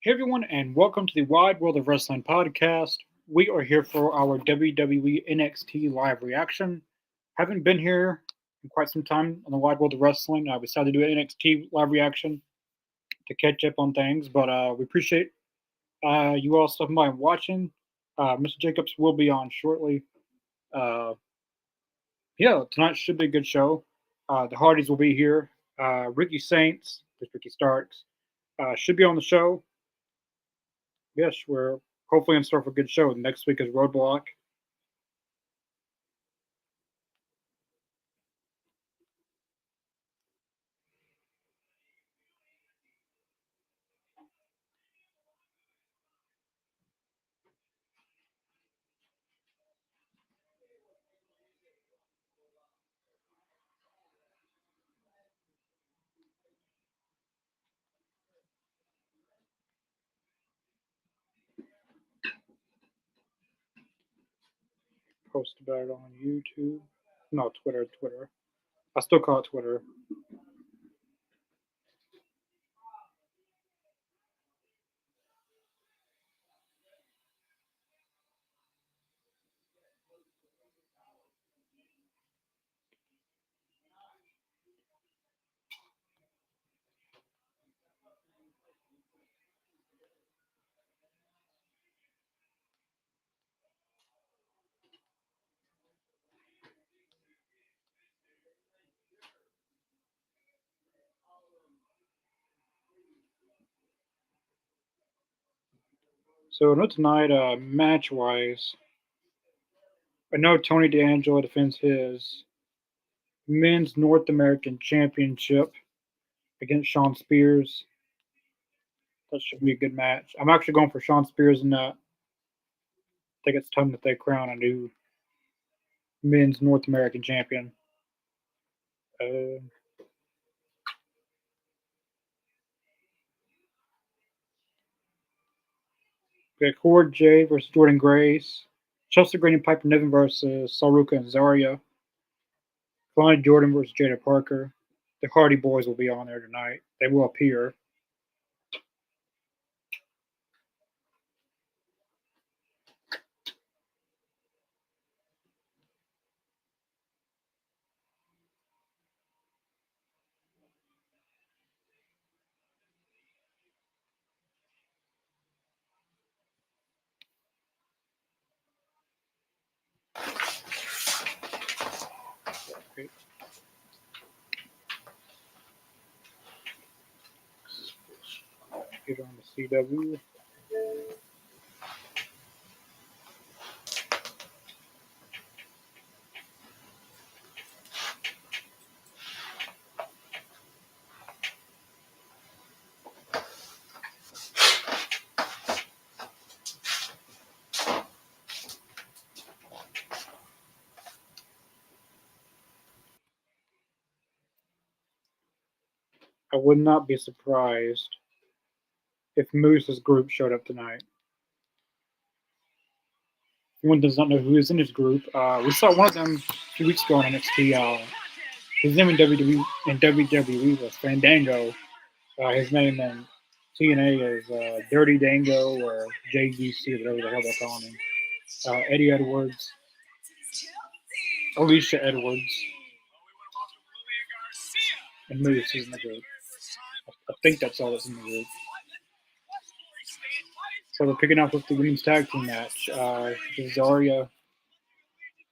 Hey everyone, and welcome to the Wide World of Wrestling podcast. We are here for our WWE NXT live reaction. Haven't been here in quite some time on the Wide World of Wrestling. We decided to do an NXT live reaction to catch up on things, but we appreciate you all stopping by and watching. Mr. Jacobs will be on shortly. Uh, yeah, tonight should be a good show. The Hardys will be here. Ricky Saints, there's Ricky Starks, should be on the show. Yes, we're hopefully in store for a good show. Next week is Roadblock. Post about it on YouTube. No, Twitter. I still call it Twitter. So, no, tonight, match wise, I know Tony D'Angelo defends his men's North American Championship against Sean Spears. That should be a good match. I'm actually going for Sean Spears in that. I think it's time that they crown a new men's North American champion. Uh, got Cord J versus Jordan Grace. Chelsea Green and Piper Niven versus Saruka and Zarya. Lonnie Jordan versus Jada Parker. The Hardy Boys will be on there tonight. They will appear. Okay. Get on the CW. I would not be surprised if Moose's group showed up tonight. If anyone does not know who is in his group, we saw one of them a few weeks ago on NXT. His name in WWE was Fandango. His name in TNA is Dirty Dango or JDC, whatever the hell they're calling him. Eddie Edwards, Alicia Edwards, and Moose is in the group. I think that's all that's in the group. So they're picking up with the women's tag team match. Zarya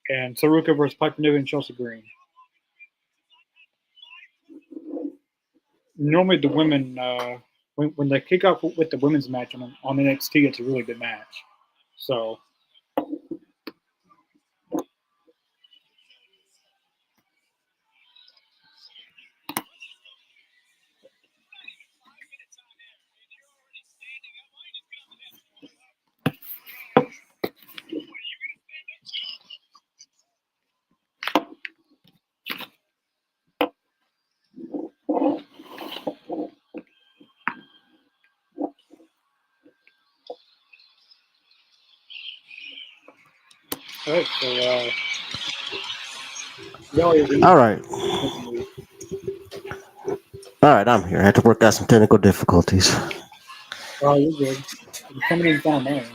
and Saruka versus Piper Niven and Chelsea Green. Normally, the women, when they kick off with the women's match on NXT, it's a really good match. So, all right, so All right. All right, I'm here. I had to work out some technical difficulties. Oh, you're good. You're coming in fine, man.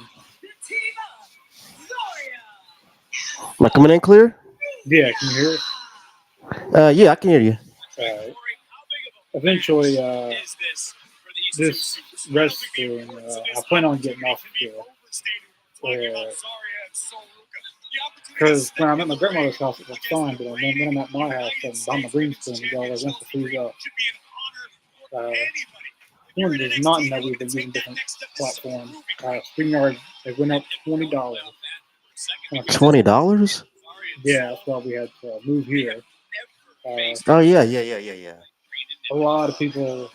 Am I coming in clear? Yeah, can you hear it? Yeah, I can hear you. Uh, eventually, this wrestling, I plan on getting off here. Because when I'm at my grandmother's house, it was fine, but when I'm at my house and behind my green screen, you always want to freeze up. Uh, Someone does not know we've been using different platforms. StreamYard, it went up $20. $20? Yeah, that's why we had to move here. Uh, Oh yeah. a lot of people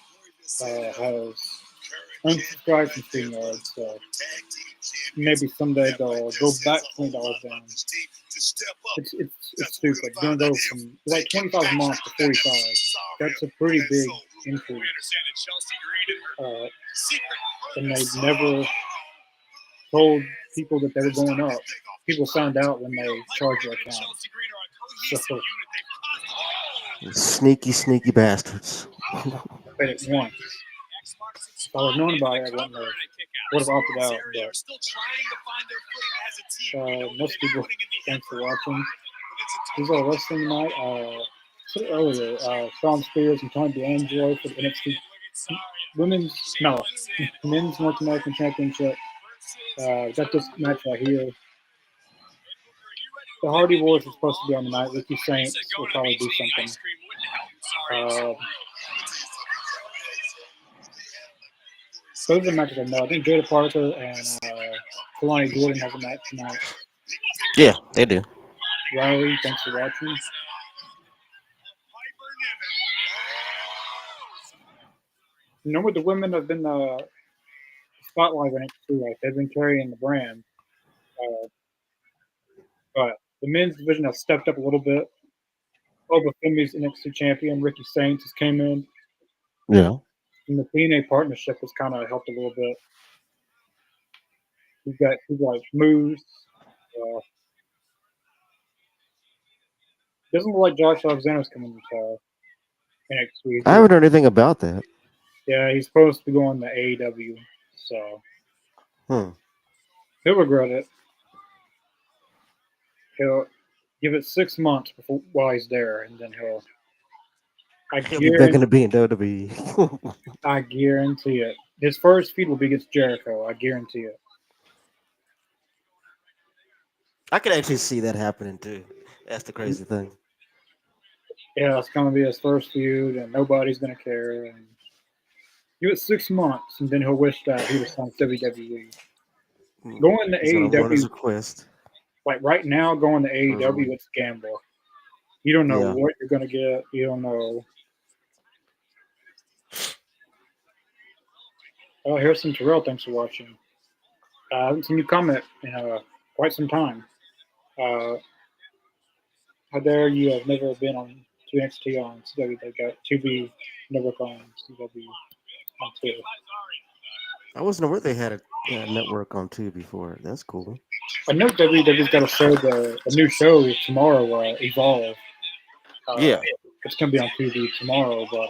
have unsubscribed from StreamYard, so maybe someday they'll go back $20 down. It's stupid. It's gonna go from like 25 a month to 45. That's a pretty big increase. Uh, and they never told people that they were going up. People found out when they charged their account. So Sneaky bastards. I paid it once. If I was known about it, I would have opted out. But most people, thanks for watching. These are wrestling tonight. Said earlier, Sean Spears and Tony D'Angelo for the NXT women's, no, men's North American Championship. Got this match right here. The Hardy Boys are supposed to be on the night. Ricky Saints will probably do something. Uh, those are the matches I know. I think Jada Parker and Kalani Gordon has a match tonight. Yeah, they do. Riley, thanks for watching. You know what the women have been spotlight on it too. Like they've been carrying the brand, uh, but the men's division has stepped up a little bit. Oba Femi's NXT champion Ricky Saints has came in, Yeah. and the TNA partnership has kind of helped a little bit. We've got people like Moose. Uh, doesn't look like Josh Alexander's coming to NXT. I haven't heard anything about that. Yeah, he's supposed to be going to AEW, so Hmm. he'll regret it. He'll give it 6 months before while he's there, and then he'll. I He'll be begging guarantee. to be in WWE. I guarantee it. His first feud will be against Jericho. I guarantee it. I could actually see that happening too. That's the crazy thing. Yeah, it's gonna be his first feud, and nobody's gonna care. And give it 6 months, and then he'll wish that he was on WWE. Going to He's gonna learn his AEW, request. like right now, going to Mhm. AEW, it's a gamble. You don't know Yeah. what you're gonna get. You don't know. Oh, Harrison Terrell, thanks for watching. I haven't seen you comment in quite some time. Uh, how dare you have never been on 2NXT on CW? They got 2B network on CW on 2. I wasn't aware they had a network on two before. That's cool. I know WWE's got a show, a new show tomorrow, Evolve. Uh, Yeah. it's gonna be on TV tomorrow, but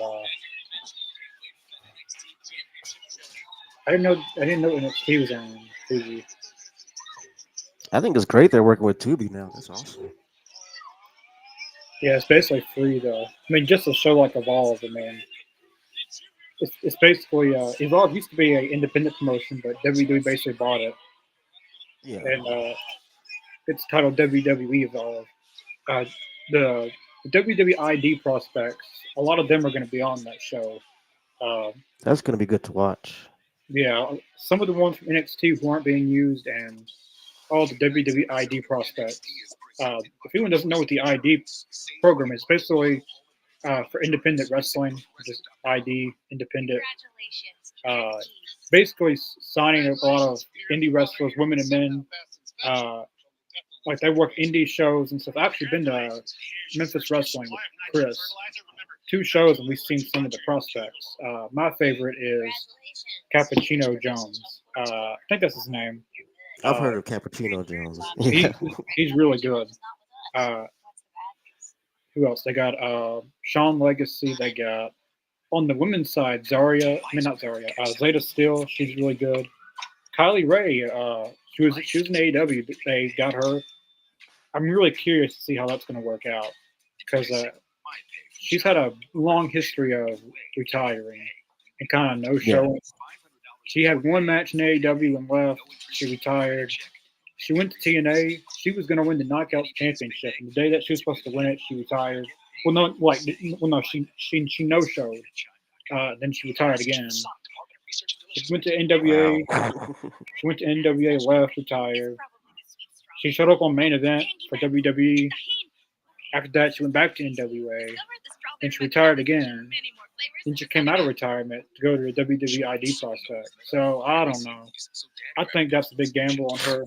I didn't know NXT was on TV. I think it's great they're working with Tubi now. That's awesome. Yeah, it's basically free though. I mean, just a show like Evolve. I mean, it's basically Evolve used to be an independent promotion, but WWE basically bought it, Yeah. and it's titled WWE Evolve. Uh, the WWE ID prospects, a lot of them are going to be on that show. Uh, That's gonna be good to watch. yeah, some of the ones from NXT who aren't being used, and all the WWE ID prospects. If anyone doesn't know what the ID program is, basically for independent wrestling, just ID independent. Uh, Basically signing a lot of indie wrestlers, women and men. Uh, like they work indie shows and stuff. I've actually been to Memphis Wrestling with Chris. 2 shows and we've seen some of the prospects. My favorite is Cappuccino Jones. I think that's his name. I've Uh, heard of Cappuccino Jones. he Yeah. he's really good. Uh, who else? They got Sean Legacy. They got On the women's side, not Zarya, Zeta Steel, she's really good. Kylie Ray, she was in AEW, but they got her. I'm really curious to see how that's going to work out because she's had a long history of retiring and kind of no Yeah. showing. She had one match in AEW and left. She retired. She went to TNA. She was going to win the Knockouts Championship, and the day that she was supposed to win it, she retired. Well, no, no, she no showed. Then she retired again. She went to Wow. NWA. She went to NWA, left, retired. She showed up on main event for WWE. After that, she went back to NWA. Then she retired again. Then she came out of retirement to go to the WWE ID prospect. So I don't know. I think that's a big gamble on her.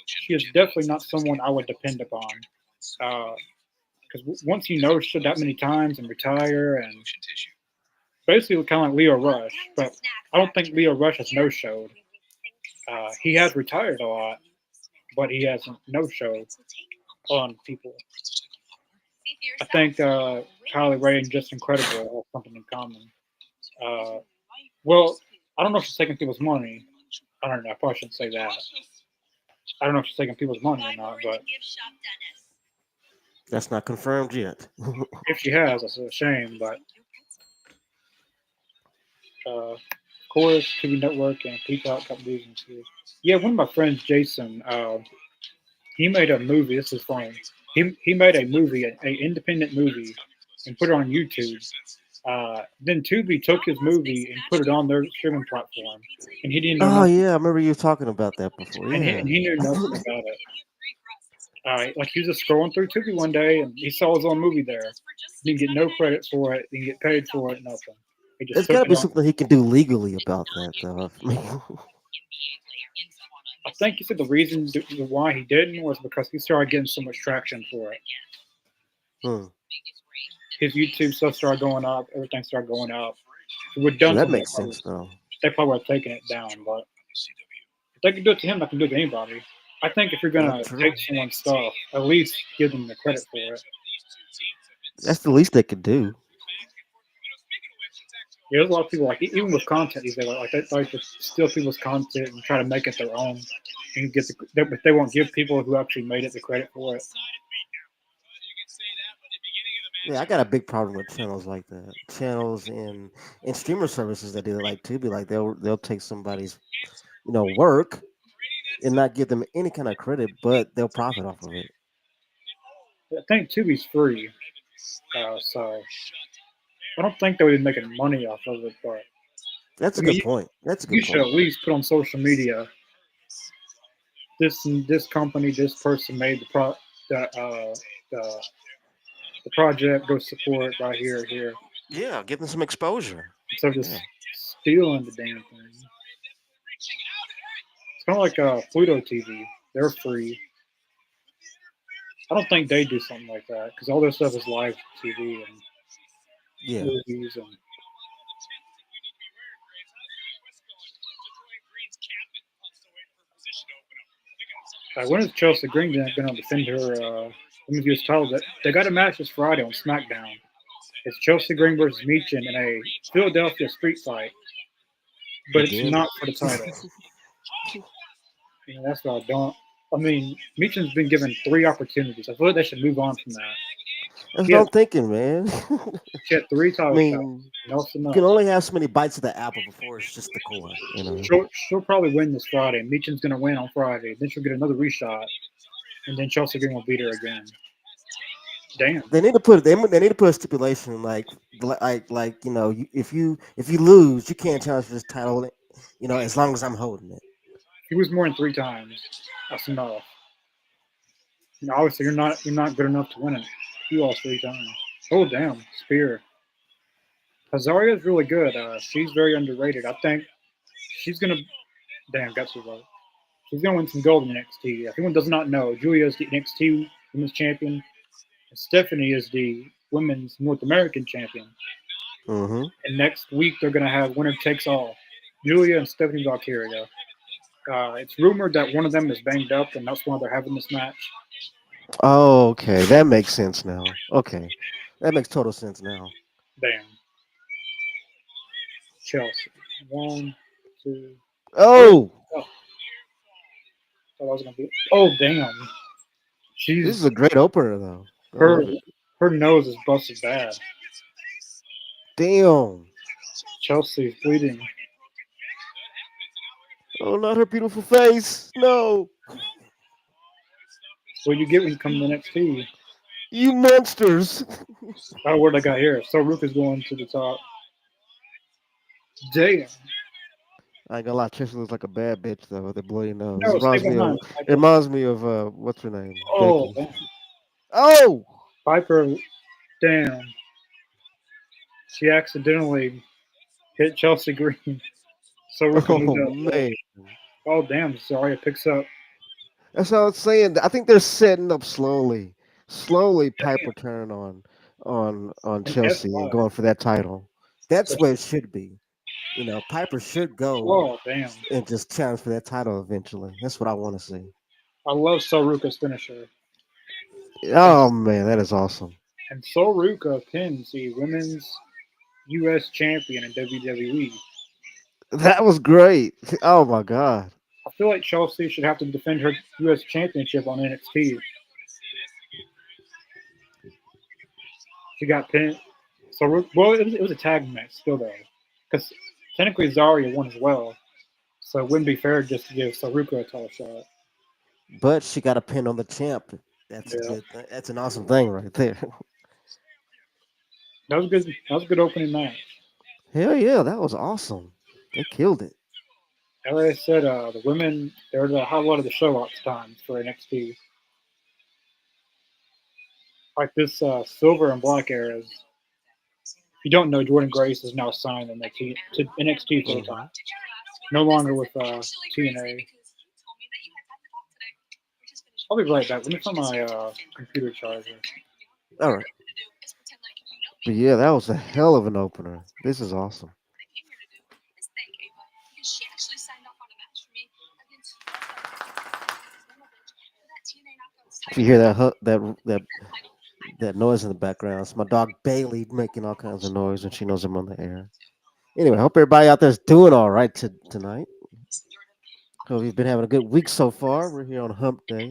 She is definitely not someone I would depend upon. Because once you know shit that many times and retire, and basically kind of like Leo Rush, but I don't think Leo Rush has no showed. He has retired a lot, but he hasn't no showed on people. I think Kylie Ray and Just Incredible have something in common. Uh, well, I don't know if she's taking people's money. I don't know. I probably shouldn't say that. I don't know if she's taking people's money or not, but That's not confirmed yet. if she has, that's a shame. But of course, TV Network and Peacock got movies and stuff. Yeah, one of my friends, Jason, he made a movie. This is funny. He made a movie, a independent movie, and put it on YouTube. Then Tubi took his movie and put it on their streaming platform, and he didn't know Oh nothing, yeah, I remember you talking about that before. and Yeah. he knew nothing about it. Like he was just scrolling through Tubi one day and he saw his own movie there. Didn't get no credit for it. Didn't get paid for it. Nothing. He just There's took got to it be on. something he can do legally about that, though. I mean, I think he said the reason why he didn't was because he started getting so much traction for it. hmm. His YouTube stuff started going up. Everything started going up. If it would have Well, done that something, makes sense, though. they probably would have taken it down. But if they can do it to him, they can do it to anybody. I think if you're gonna True. take someone's stuff, at least give them the credit for it. That's the least they could do. Yeah, there's a lot of people like even with content these days, like they like to steal people's content and try to make it their own, and but they won't give people who actually made it the credit for it. Yeah, I got a big problem with channels like that. Channels and streamer services that do it like Tubi, like they'll take somebody's work and not give them any kind of credit, but they'll profit off of it. I think Tubi's free, so I don't think they would be making money off of it. But That's I a mean, good point. That's a you good should point. at least put on social media this company, this person made the the project. Go support right here, here. Yeah, give them some exposure. Instead of just Yeah. stealing the damn thing. It's kind of like Pluto TV. They're free. I don't think they do something like that because all their stuff is live TV and Yeah. movies and. When is Chelsea Green going to defend her women's U.S. title? They got a match this Friday on SmackDown. It's Chelsea Green versus Meechin in a Philadelphia street fight, but it's Again. not for the title. That's what I don't. I mean, Meechin's been given 3 opportunities. I feel like they should move on from that. That's She what had, I'm thinking, man. she had 3 I title shots. mean, Enough's you enough. can only have so many bites of the apple before it's just the core. She'll probably win this Friday. Meechin's going to win on Friday. Then she'll get another reshot, and then Chelsea Green will beat her again. Damn. They need to put a stipulation if you lose, you can't challenge for this title. As long as I'm holding it. He was more than 3 times. That's enough. Obviously, you're not good enough to win it. You lost 3 times. Oh damn, Spear. Hazaria is really good. She's very underrated. I think she's gonna. Damn, got so low. She's gonna win some gold in NXT. If anyone does not know, Julia is the NXT Women's Champion. And Stephanie is the Women's North American Champion. Mm-hmm. And next week they're gonna have winner takes all. Julia and Stephanie Valkyria. It's rumored that one of them is banged up, and that's why they're having this match. Oh, okay, that makes sense now. Okay, that makes total sense now. Damn. Chelsea. One, two. Oh, Oh, oh, thought I was gonna be. Oh, damn. this is She's a great opener though. I her love it. her nose is busted bad. Damn. Chelsea's bleeding. Oh, not her beautiful face. No. What you get when you come to NXT? You monsters. Oh, where'd I got here? So Rook is going to the top. Damn. I ain't gonna lie, Trisha looks like a bad bitch though with a bloody nose. No, stay behind. It reminds me of what's her name? Oh, Becky. damn. Oh! Piper, damn. She accidentally hit Chelsea Green. So Rook can move Oh up. man. Oh, damn. Zarya picks up. That's what I was saying. I think they're setting up slowly. Slowly Piper turn on And Chelsea and F5. going for that title. That's So where it should be. You know, Piper should go oh, damn. and just challenge for that title eventually. That's what I want to see. I love Soruka's finisher. And, Oh man, that is awesome. and Soruka pins the women's U.S. champion in WWE. That was great. Oh my god. I feel like Chelsea should have to defend her U.S. championship on NXT. She got pinned. So, well, it was a tag match still, though. Because technically Zarya won as well. So it wouldn't be fair just to give Saruka a title shot. But she got a pin on the champ. That's a Yeah. good thing. That's an awesome thing right there. That was good. That was a good opening match. Hell yeah, that was awesome. They killed it. Like I said, the women, they're the highlight of the show at times for NXT. Like this silver and black eras. If you don't know, Jordan Grace is now signed in to NXT full Hmm. time. No longer with TNA. I'll be right back. Let me find my computer charger. All right. But yeah, that was a hell of an opener. This is awesome. If you hear that noise in the background, it's my dog Bailey making all kinds of noise, and she knows I'm on the air. Anyway, hope everybody out there's doing all right tonight. Hope you've been having a good week so far. We're here on Hump Day.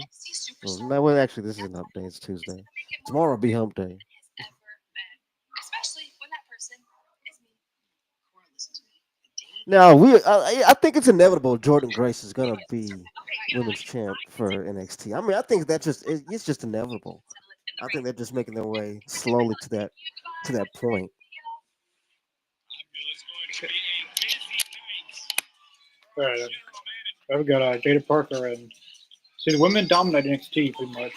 Well, actually, this isn't Hump Day. It's Tuesday. Tomorrow will be Hump Day. Now I think it's inevitable. Jordan Grace is gonna be women's champ for NXT. I mean, I think it's just inevitable. I think they're just making their way slowly to that point. All right, I've got Jada Parker and see the women dominate NXT pretty much.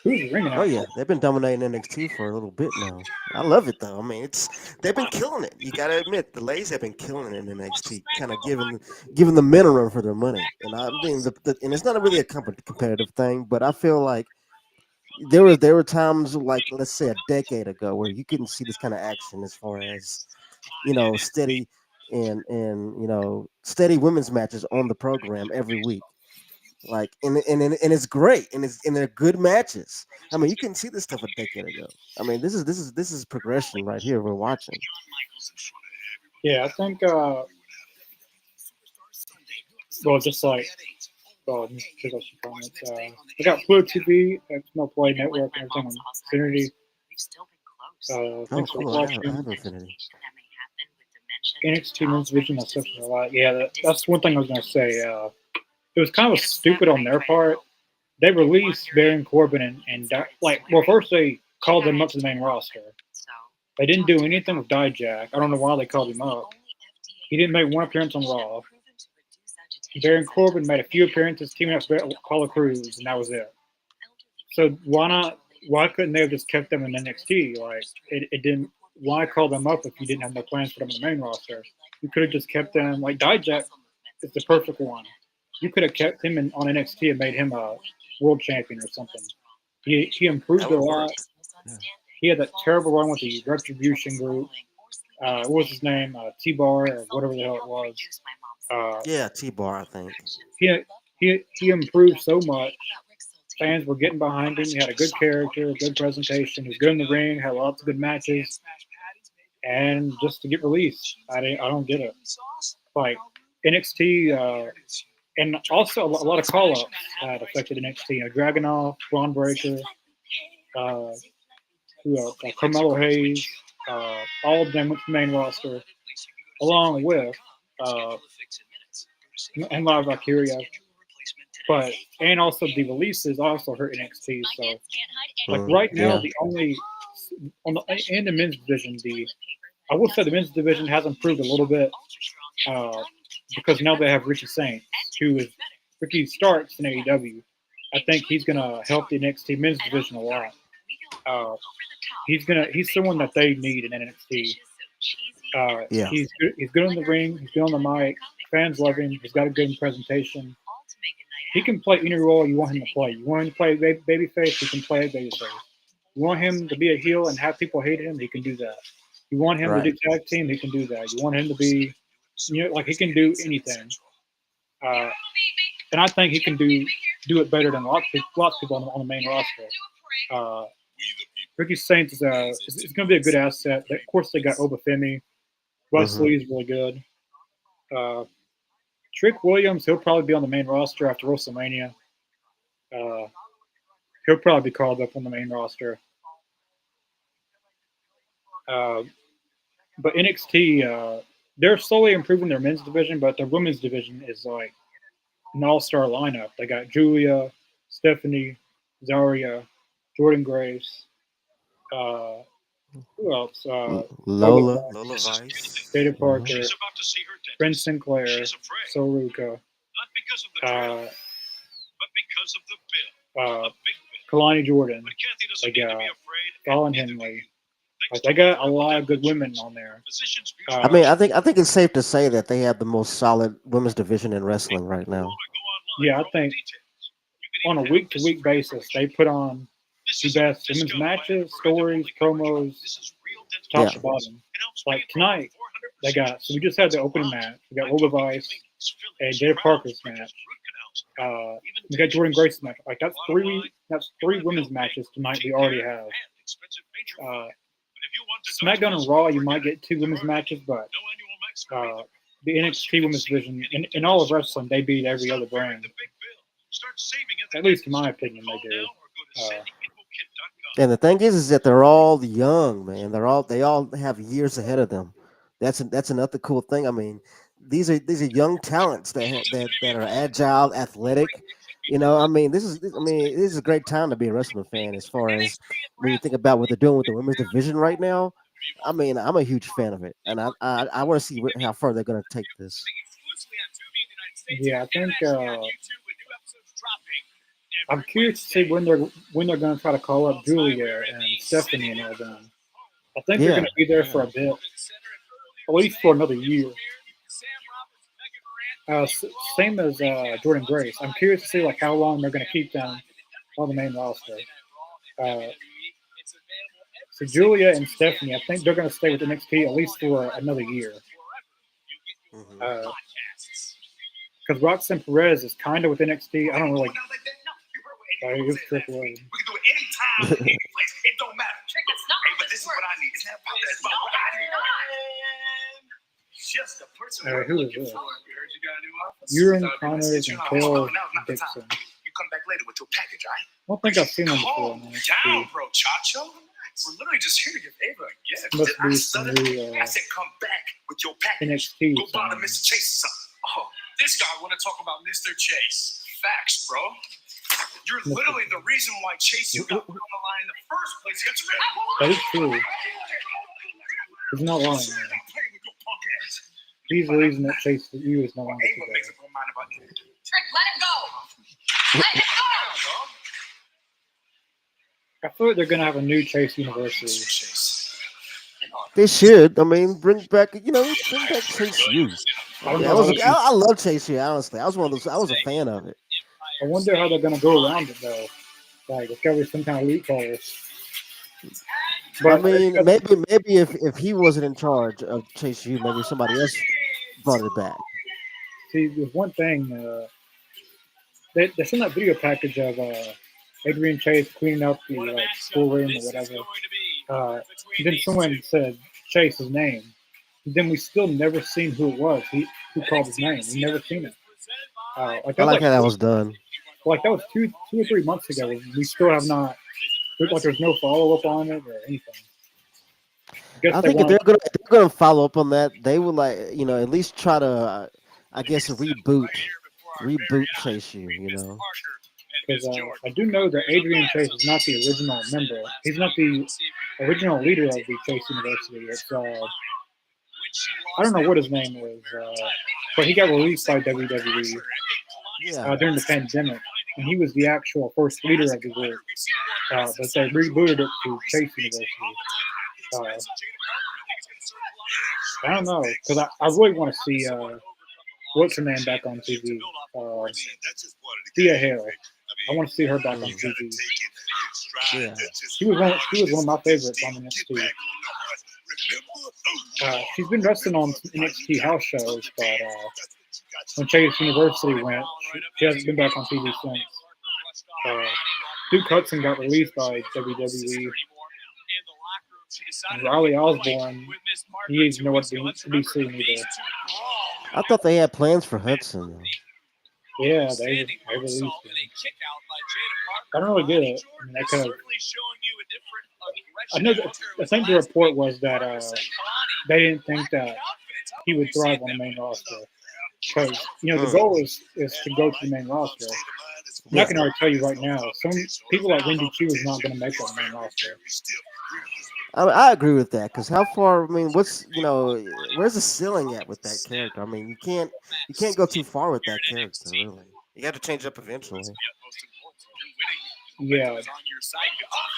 Who's ringing Oh out? yeah, they've been dominating NXT for a little bit now. I love it though. I mean, they've been killing it. You gotta admit, the ladies have been killing it in NXT, kind of giving the men a run for their money. And I mean, and it's not really a competitive thing, but I feel like there were times like let's say a decade ago where you couldn't see this kind of action as far as steady and steady women's matches on the program every week. Like and it's great and they're good matches. I mean, you couldn't see this stuff a decade ago. I mean, this is progression right here we're watching. Yeah, I think. Well, just like well, let me check out some comments. I got Pluto TV, XML Play Network, and everything on Infinity. Oh, Thanks for cool. I watching. have Infinity. NXT Men's Division, that's definitely a lot. Yeah, that's one thing I was gonna say. It was kind of stupid on their part. They released Baron Corbin well, first they called him up to the main roster. They didn't do anything with Dijak. I don't know why they called him up. He didn't make one appearance on Raw. Baron Corbin made a few appearances teaming up with Apollo Crews, and that was it. So why not? Why couldn't they have just kept them in NXT? Like it didn't. Why call them up if you didn't have no plans for them in the main roster? You could have just kept them. Like Dijak is the perfect one. You could have kept him on NXT and made him a world champion or something. He improved That a would work. lot. Yeah. He had that terrible run with the Retribution group. What was his name? T-Bar or whatever the hell it was. Uh, Yeah, T-Bar, I think. he improved so much. fans were getting behind him. He had a good character, a good presentation. He was good in the ring, had lots of good matches, and just to get released, I don't get it. Like NXT, and also a lot of call ups had affected NXT. Dragunov, Braun Breaker, uh, who else? Carmelo Hayes, all of them went to the main roster, along with uh, and Live Valkyria. But and also the releases also hurt NXT. So like right now, Yeah. the only on the in the men's division, the I will say the men's division has improved a little bit uh, because now they have Ricky Saints, who is Ricky Starks in AEW. I think he's gonna help the NXT men's division a lot. Uh, he's someone that they need in NXT. Yeah. He's good on the ring. He's good on the mic. Fans love him. He's got a good presentation. He can play any role you want him to play. You want him to play babyface, he can play babyface. You want him to be a heel and have people hate him, he can do that. You want him to do Right. tag team, he can do that. You want him to be, like he can do anything. Uh, and I think he can do it better than lots of people on the main roster. Uh, Ricky Saints is going to be a good asset. Of course, they got Obafemi. Hmm. Wesley is really good. Uh, Trick Williams, he'll probably be on the main roster after WrestleMania. Uh, he'll probably be called up on the main roster. Uh, but NXT, they're slowly improving their men's division, but their women's division is like an all-star lineup. They got Julia, Stephanie, Zaria, Jordan Grace. Uh, who else? Lola Lola Vice, Vice. Data Hmm. Parker, Prince Sinclair, Soruka, uh, uh, Kalani Jordan. They got Colin Henley. Like they got a lot of good women on there. I Uh, mean, I think it's safe to say that they have the most solid women's division in wrestling right now. yeah, I think on a week to week basis, they put on the best women's matches, stories, promos, top Yeah. to bottom. Like tonight, they got so we just had the opening match. We got Lola Vice and Data Parker's match. We got Jordan Grace's match. Like that's three women's matches tonight. We already have. Uh, SmackDown and Raw, you might get two women's matches, but uh, the NXT women's division in all of wrestling, they beat every other brand. At least in my opinion, they do. And the thing is that they're all young, man. They all have years ahead of them. That's another cool thing. I mean, these are young talents that are agile, athletic. I mean, this is a great time to be a wrestling fan. As far as when you think about what they're doing with the women's division right now, I mean, I'm a huge fan of it, and I want to see how far they're going to take this. Yeah, I think I'm curious to see when they're going to try to call up Julia and Stephanie and all them. I think they're going Yeah, to be there for a bit, at least for another year. Same as Jordan Grace. I'm curious to see like how long they're going to keep them on the main roster. Uh, so Julia and Stephanie, I think they're going to stay with NXT at least for another year. hmm Because Roxanne Perez is kind of with NXT. I don't really. It was Triple H. Who is this? Urine Connors and Kale Dixon. I don't think I've seen them before. Man. Must be some new NXT. This guy want to talk about Mr. Chase. Facts, bro. You're literally the reason why Chase you got put on the line in the first place. That is true. He's not lying. Man. He's the reason that Chase you is no longer together. Trick, let him go. Let him go. I feel like they're gonna have a new Chase University. they should. I mean, bring back Chase U. I don't Yeah, know how. I love Chase U. Honestly, I was one of those. I was a fan of it. I wonder how they're gonna go around it though. Like it's gotta be some kind of loophole. I But mean, maybe if he wasn't in charge of Chase U, maybe somebody else brought it back. see, there's one thing. They sent that video package of Adrian Chase cleaning up the schoolroom or whatever. Uh, then someone said Chase's name. Then we still never seen who it was. Who called his name? We never seen it. Like I that was like how that was done. that was 2 or 3 months ago. We still have not. Like there's no follow up on it or anything. I guess I they think if want. they're gonna follow up on that, they would at least try to, I guess, reboot Chase U. Because I do know that Adrian Chase is not the original member. He's not the original leader of the Chase University. It's I don't know what his name was, but he got released by WWE Yeah, during the pandemic, and he was the actual first leader of the group. But they rebooted it to Chase University. Uh, I don't know because I really want to see what's her name back on TV. Uh, Thea Hale. I want to see her back on mm, TV. yeah. She was one of my favorites on NXT. She's been wrestling on NXT house shows, but when Chase University went, she hasn't been back on TV since. Uh, Duke Hudson got released by WWE. And Riley Osborne, he is nowhere to be seen either. I thought they had plans for Hudson though. Yeah, they released him. I don't really get it. I mean, they could have. I know. I think the report was that they didn't think that he would thrive on the main roster because the Mm, goal is to go to the main roster. And I yeah, can already tell you right now, some people like Wendy Chu is not going to make that main roster. I agree with that because how far? I mean, where's the ceiling at with that character? I mean, you can't go too far with that character, really. You got to change up eventually. Yeah,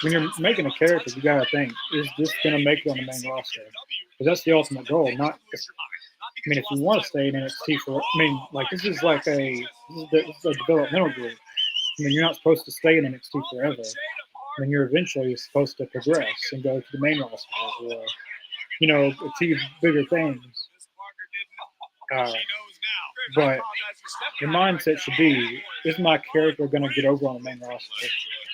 when you're making a character, you got to think: is this going to make it on the main roster? Because that's the ultimate goal. Not, I mean, if you want to stay in NXT for, I mean, like this is like this is a developmental group. I mean, you're not supposed to stay in NXT forever. I mean, you're eventually supposed to progress and go to the main roster or achieve bigger things. Uh, but your mindset should be: is my character going to get over on the main roster?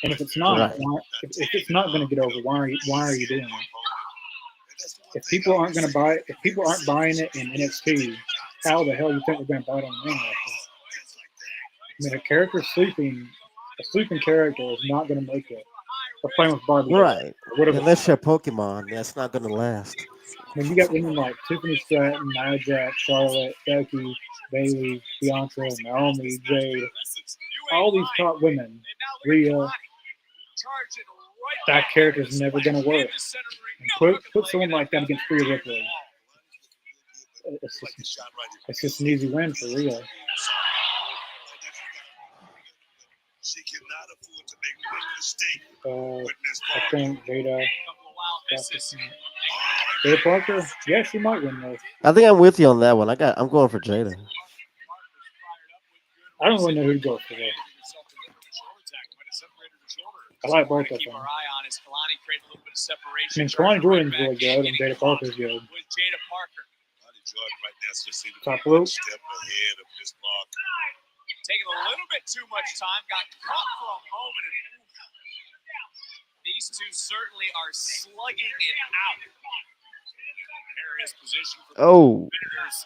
And if it's not, Right. if it's not going to get over, why are you doing it? If people aren't buying it in NXT, how the hell you think they're going to buy it on the main roster? I mean, a sleeping character is not going to make it. Or playing with Barbie dolls, Right. or whatever. Unless you're Pokemon, that's not gonna last. I mean, you got women like Tiffany Stratton, Nia Jax, Charlotte, Becky, Bailey, Bianca, Naomi, Jade, all these top women, Rhea. That character's never going to work. And put someone like that against Rhea Ripley. It's just an easy win for Rhea. I think Jada Parker, yeah, she might win though. I think I'm with you on that one. I'm going for Jada. I don't really know who to go for though. I like both of them. I mean, Kalani Jordan's really good, and Jada Parker's good. Top rope. Taking a little bit too much time, got caught for a moment. And these two certainly are slugging it out. Various position for the Oh, competitors.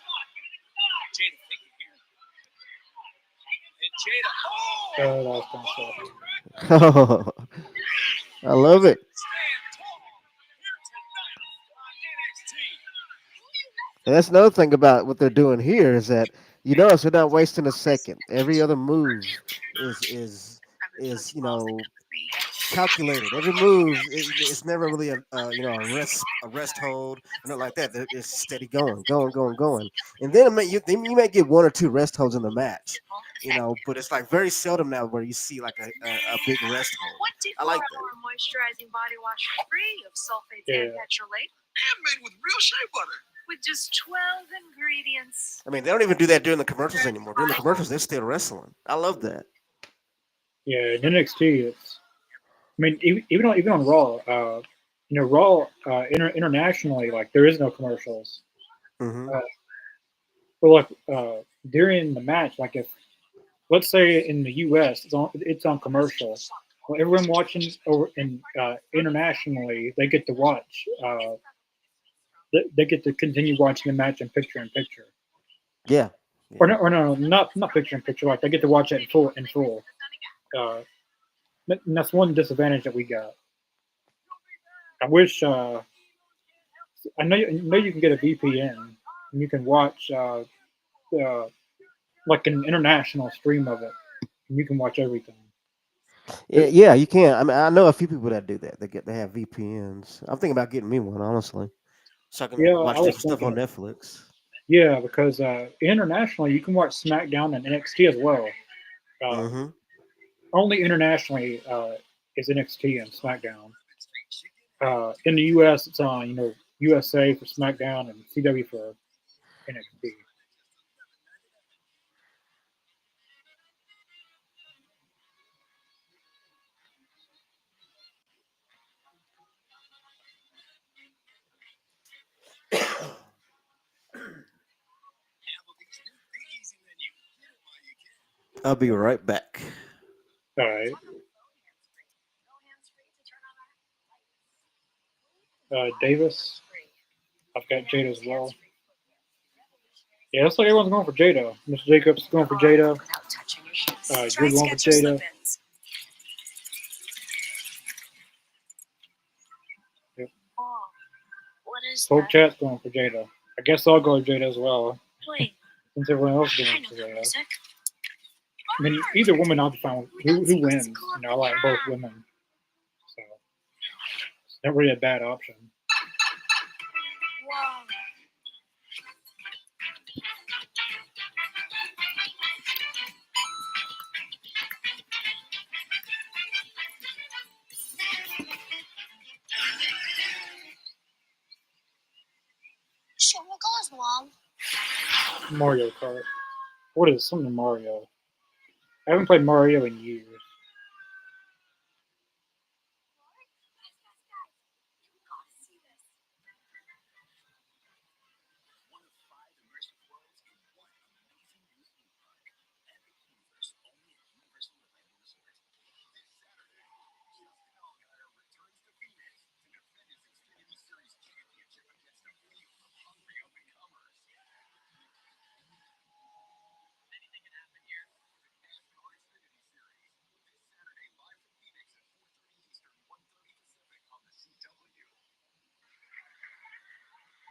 Jada thinking here. And Jada. Oh, that was kind of soft. I love it. And that's another thing about what they're doing here is that you notice they're not wasting a second. Every other move is calculated. Every move it's never really a rest hold or nothing like that. It's steady going, going, going, going. And then you may get one or two rest holds in the match, but it's like very seldom now where you see like a big rest hold. I like that. Moisturizing body wash free of sulfates and petrolate And made with real shea butter. with just 12 ingredients. I mean, they don't even do that during the commercials anymore. During the commercials, they're still wrestling. I love that. Yeah, in NXT, it's. I mean, even on Raw, Raw internationally, like there is no commercials. Hmm. Uh, but like during the match, like if let's say in the U.S. it's on commercial, Well, everyone watching over in internationally, they get to watch. They get to continue watching the match in picture. Yeah. Or Yeah. no, not picture in picture. Like they get to watch it in full. In full. Uh, and that's one disadvantage that we got. I wish. I know you can get a VPN and you can watch uh, like an international stream of it, and you can watch everything. Yeah, you can. I mean, I know a few people that do that. They have VPNs. I'm thinking about getting me one, honestly, so I can Yeah, I watch was different stuff thinking. on Netflix. Yeah, because internationally you can watch SmackDown and NXT as well. Uh, Mm-hmm. Only internationally is NXT and SmackDown. In the US, it's on USA for SmackDown and CW for NXT. I'll be right back. All right, Davis. I've got Jada as well. Yeah, looks like everyone's going for Jada. Mr. Jacobs is going for Jada. You're going for Jada. Yep. What is Whole that? chat's going for Jada. I guess I'll go with Jada as well, Wait, since everyone else is I going know for that Jada. music. I mean, either woman I'll be fine with. Who wins? I like both women, so it's not really a bad option. Whoa. Shit, what goes, Mom? Mario Kart. What is something Mario? I haven't played Mario in years.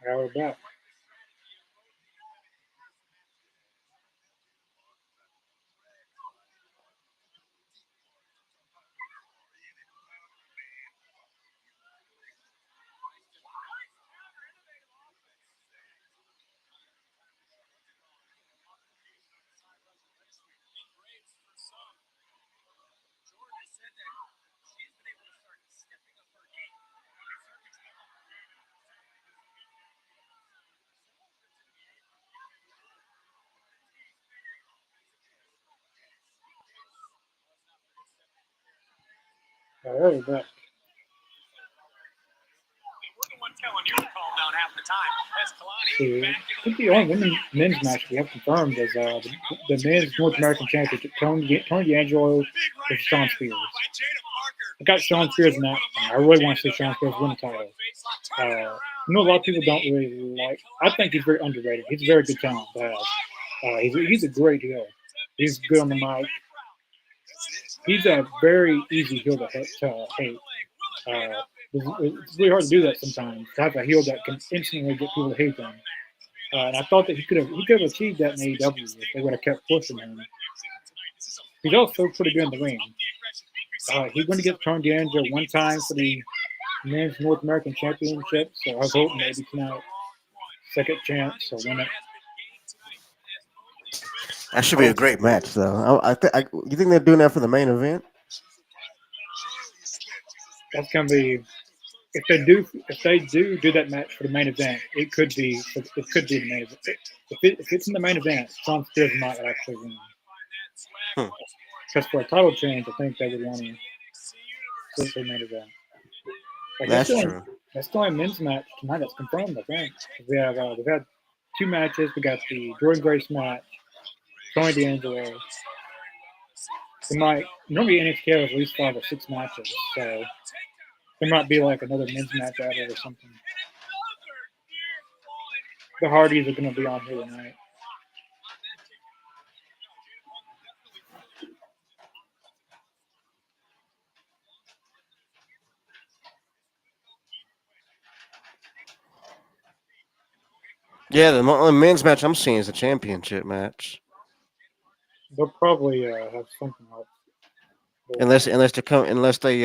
Now we're back. Now we're back. See, I think the only men's match we have confirmed is the men's North American Championship. Tony D'Angelo versus Sean Spears. I got Sean Spears in that. I really want to see Sean Spears win the title. I know a lot of people don't really like. I think he's very underrated. He's a very good talent to have. He's a great heel. He's good on the mic. He's a very easy heel to hate. It's really hard to do that sometimes. To have a heel that can instantly get people to hate them. And I thought that he could have achieved that in AEW if they would have kept pushing him. He's also pretty good in the ring. He's going to get Tony D'Angelo one time for the men's North American Championship, so I was hoping maybe tonight, second chance to win it. That should be a great match, though. You think they're doing that for the main event? That's going to be if they do that match for the main event, it could be the main event. If it's in the main event, Sean Spears might actually win. Hmm. Because for a title change, I think they would want to put the main event. Like That's true. that's the only men's match tonight that's confirmed. I think we've had two matches. We got the Jordan Grace match, Tony D'Angelo. They might normally NXT has at least 5 or 6 matches, so there might be like another men's match added or something. The Hardys are going to be on here tonight. Yeah, the only men's match I'm seeing is a championship match. They'll probably have something else. Unless they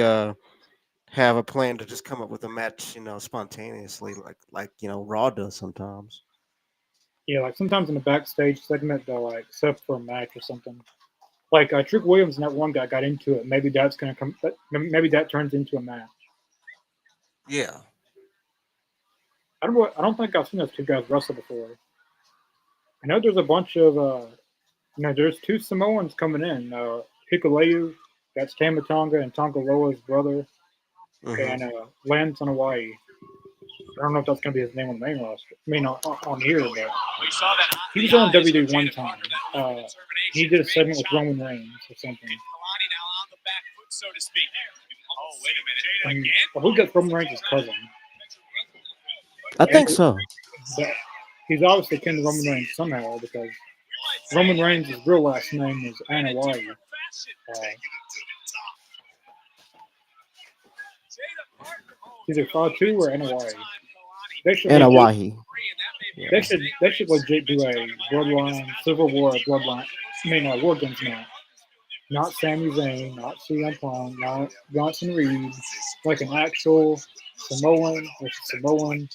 have a plan to just come up with a match, spontaneously, like Raw does sometimes. Yeah, like sometimes in the backstage segment they'll like set up for a match or something. Like Trick Williams and that one guy got into it. Maybe that's gonna come. Maybe that turns into a match. Yeah. I don't think I've seen those two guys wrestle before. I know there's a bunch of there's 2 Samoans coming in. Hikuleu, that's Tama Tonga and Tonga Loa's brother, Mm-hmm. and Lance on Hawaii. I don't know if that's gonna be his name on the main roster. I mean on here, but he was on WWE one time. He did a segment with Roman Reigns or something. And I believe that's Roman Reigns' cousin. I think so. But he's obviously kin to Roman Reigns somehow because Roman Reigns' real last name is Anoa'i. Either Fatu or Anoa'i. And Hawaii. They should legit do a Bloodline Civil War Bloodline. War Games match. Not Sami Zayn, not CM Punk, not Bronson Reed, like an actual Samoan versus Samoan.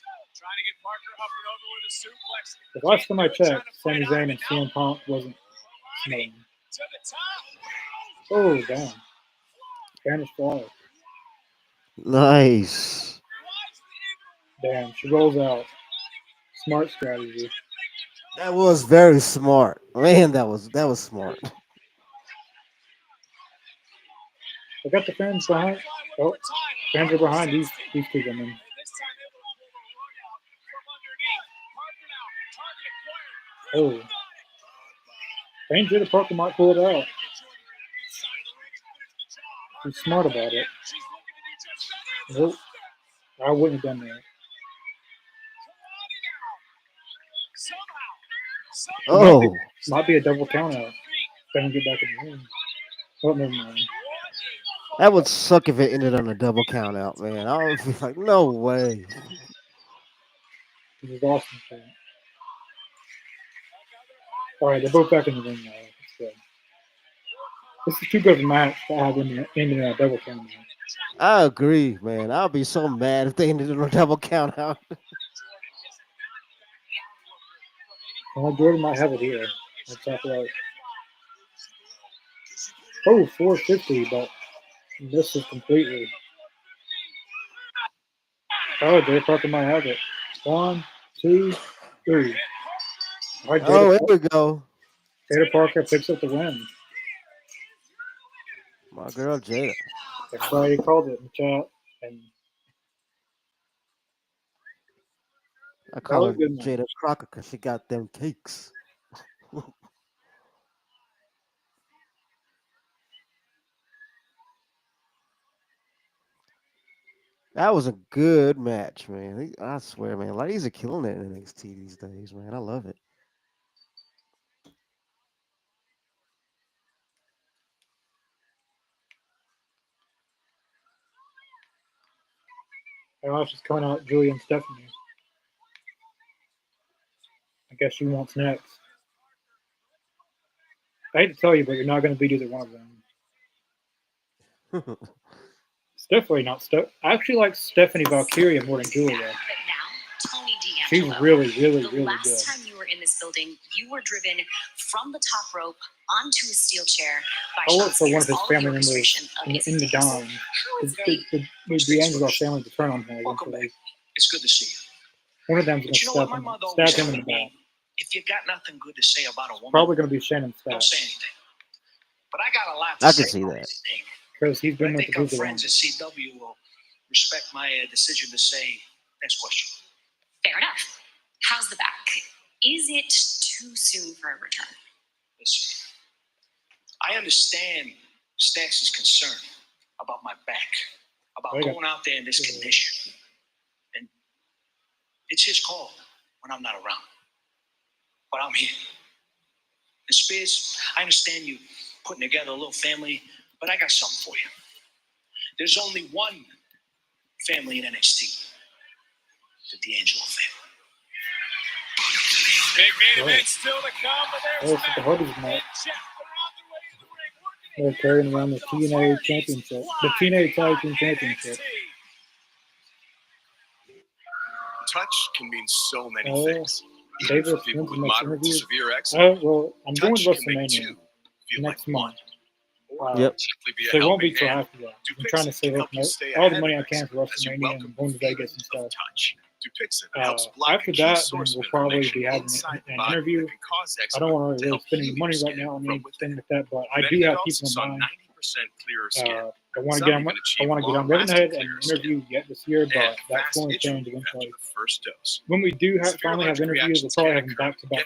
The last time I checked, Sami Zayn and CM Punk wasn't Samoan. Oh, damn. Spanish fly. Nice. Damn, she rolls out. Smart strategy. That was very smart. Man, that was smart. I got the fans behind. Oh, fans are behind these 2 women. Oh. I think Jada Parker might pull it out. He's smart about it. Nope. I wouldn't have done that. Oh. Might be a double count out. Then get back in the ring. Oh, never mind. That would suck if it ended on a double count out, man. I would be like, no way. This is awesome. All right, they're both back in the ring now. That's good. This is too good of a match to have ended in a double count out. I agree, man. I'll be so mad if they ended on a double count out. Well, Jordan might have it here. That's top right. Oh, 450, but misses completely. Oh, Jay Parker might have it. 1, 2, 3. All right, Oh, here we go. Jada Parker picks up the win. My girl Jada. Everybody called it in the chat. And I call her good Jada Crocker because she got them cakes. That was a good match, man. I swear, man. Ladies are killing it in NXT these days, man. I love it. now she's coming out, Julie and Stephanie. I guess she wants next. I hate to tell you, but you're not going to beat either one of them. It's definitely not Steph. I actually like Stephanie Valkyria more than Julia. She's really, really, really good. Last time you were in this building, you were driven from the top rope onto a steel chair by I work for one of his family members in the Dom. The Angelo family to turn on him eventually. It's good to see you. One of them's going to But my mother stab always him in told the me, back. if you got nothing good to say about a woman, Probably going to be Shannon don't Stack say anything. But I got a lot to I say. can see that. because he's But been I with think the our group friends at CW will respect my decision to say, next question. Fair enough. How's the back? Is it too soon for a return? Listen, I understand Stacks is concerned about my back, about going out there in this condition. And it's his call when I'm not around. But I'm here. And Spears, I understand you putting together a little family, but I got something for you. There's only one family in NXT, the D'Angelo family. Big main event still to come, but there's the Hardys match. They're carrying around the TNA Championship, the TNA Tag Team Championship. Touch can mean so many things. Davis People wins with the next moderate to interview. severe eczema. Well, I'm going Touch with can make WrestleMania two feel next like one. month. Yep. Simply be a So it won't be helping till hand. after that. I'm trying to save up all the money I can for WrestleMania and going to Vegas and stuff. After that, then we'll probably be having an interview. I don't want to really spend any money right now on anything like that, but I do have people in mind. I want to get on Redhead and interview yet this year, but that's going to change eventually. When we do finally have interviews, we'll probably have them back to back,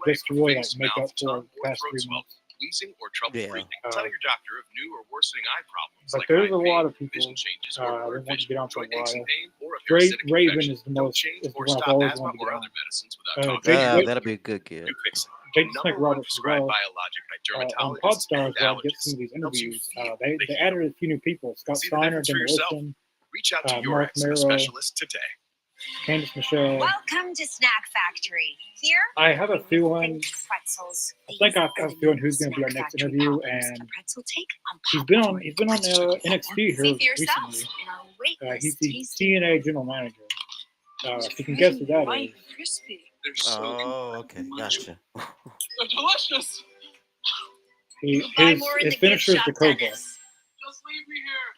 just to really make up for the past 3 months. Wheezing or trouble breathing. Tell your doctor of new or worsening eye problems. But like there's eye a lot pain, of people vision changes, they or want to get on for a joint aches and while. pain, or a parasitic Raven infection. is the Don't most change is the or one I've stop always asthma wanted to or get on. other medicines without talking. That'll be a good kid. Jake the Snake Roberts as prescribed well. biologic by On dermatologists Podstars, and where I get some of allergists. these Helps you interviews, feel they the added a few new people. Scott See the Steiner, difference for yourself. Demolition, Reach out to your Mark eczema Mero, specialist today. Candice Michelle. Welcome to Snack Factory. Here, I have a feeling, pretzels. I think I have a feeling who's going to be our next interview, and pretzel take he's been on NXT here See for yourself recently. in our weightless, He's the tasty, TNA general manager. If you can guess who that right, is. crispy. They're so Oh, okay, gotcha. They're delicious. Buy more in His the gift finisher is shop, the Cobra. Dennis. Just leave me here.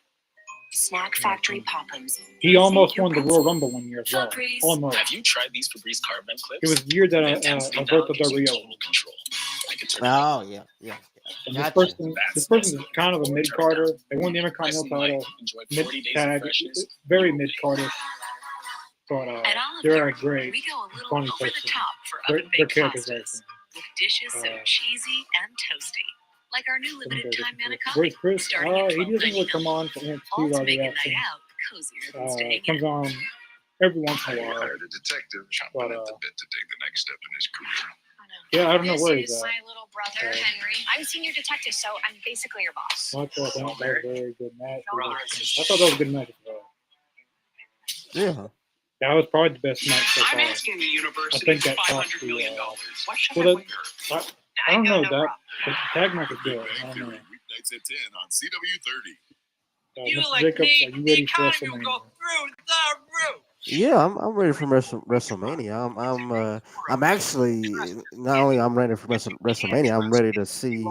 Snack Factory Poppins. He almost won the Royal Rumble one year as well. Febreze. Almost. Have you tried these Febreze Carb Mem clips? It was the year that Intensely Alberto down gives Del you Rio. total control. I can turn Oh, yeah. And Gotcha. this person is kind of a mid Carter. They won the Intercontinental title, mid tag, very mid Carter. But At they're a Olive great, we go a little funny over the person. top for Their oven-baked characters are pastas, with dishes so cheesy and toasty, like our new limited time manicotti, Where's Chris? starting at He doesn't really $12.99. come on for NXT All to live make a reaction. night out cozier than staying Comes in. on every once in a while. hired a detective chomping at the bit to take the next step in his career. Yeah, I don't know This where he's is at. my little brother, Henry. I'm senior detective, so I'm basically your boss. I thought that was a very good match. I thought that was a good match as well. Yeah. That was probably the best match so I'm far. asking the university I think that cost $500 the, million. Why should well, I win her? I don't know. The tag match is good. I don't know. Weeknights at 10 on CW30. Mr. Jacobs, are you ready for WrestleMania? through the roof. Yeah, I'm ready for WrestleMania. I'm actually not only I'm ready for WrestleMania, I'm ready to see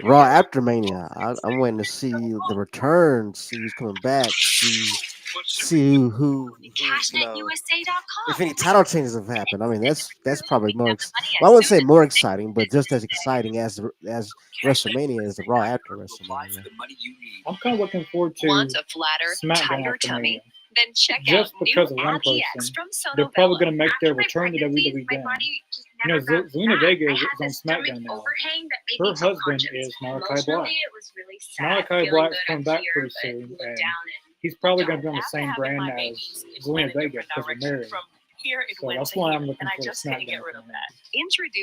Raw after Mania. I'm waiting to see the return, see who's coming back, see who if any title changes have happened. I mean, that's probably more. Well, I wouldn't say more exciting, but just as exciting as WrestleMania is the Raw after WrestleMania. I'm kind of looking forward to Want a flatter, SmackDown tighter after tummy? Mania. Then check Just out because new of one Abby X person, from Sono they're probably Bello. going to make their After my return to pregnancy, WWE my then. body just You know, never got Zelina flat. Vega I is had on this stomach SmackDown now. overhang that made Her me husband self-conscious. is Malachi Emotionally, Black. it was really sad Malachi feeling Black's good coming up back here, pretty but soon, look and down and he's probably going to don't. be on the After same having brand my as babies, it Zelina went a Vega different because they're direction. married. From here, it So went that's to why here, I'm looking and I for just couldn't SmackDown get rid of coming that. out.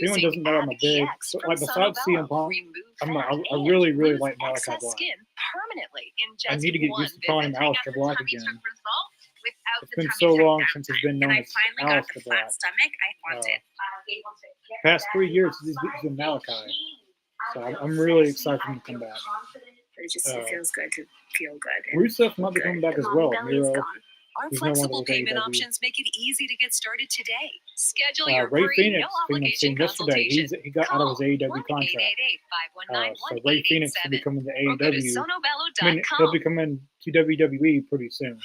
Anyone Introducing doesn't know I'm a Abby big, X from like besides Sono CM Bello. Punk, Remove I fat really, and really lose like Malachi excess Black. skin permanently in I just need to get one used to calling him visit. Bring Aleister out the Black tummy again. tuck result without It's the been tummy so tuck long since he's been downtime. known And I as finally got the Aleister flat Black. stomach I wanted. Able to get Past back 3 years outside he's been Malachi. I So feel I'm really sexy, excited for I him to come feel back. confident. It just Uh, it feels good to feel good. And Rusev might be good. coming back The as mommy well. belly is Miro. gone. Our He's no longer flexible with payment AEW. options make it easy to get started today. Schedule your Ray free, Phoenix, no we obligation mentioned yesterday, consultation. he got out of his Call AEW contract. 1-888-519-1887 So Ray Phoenix will be coming to or go to AEW. sonobello.com. I mean, he'll be coming to WWE pretty soon.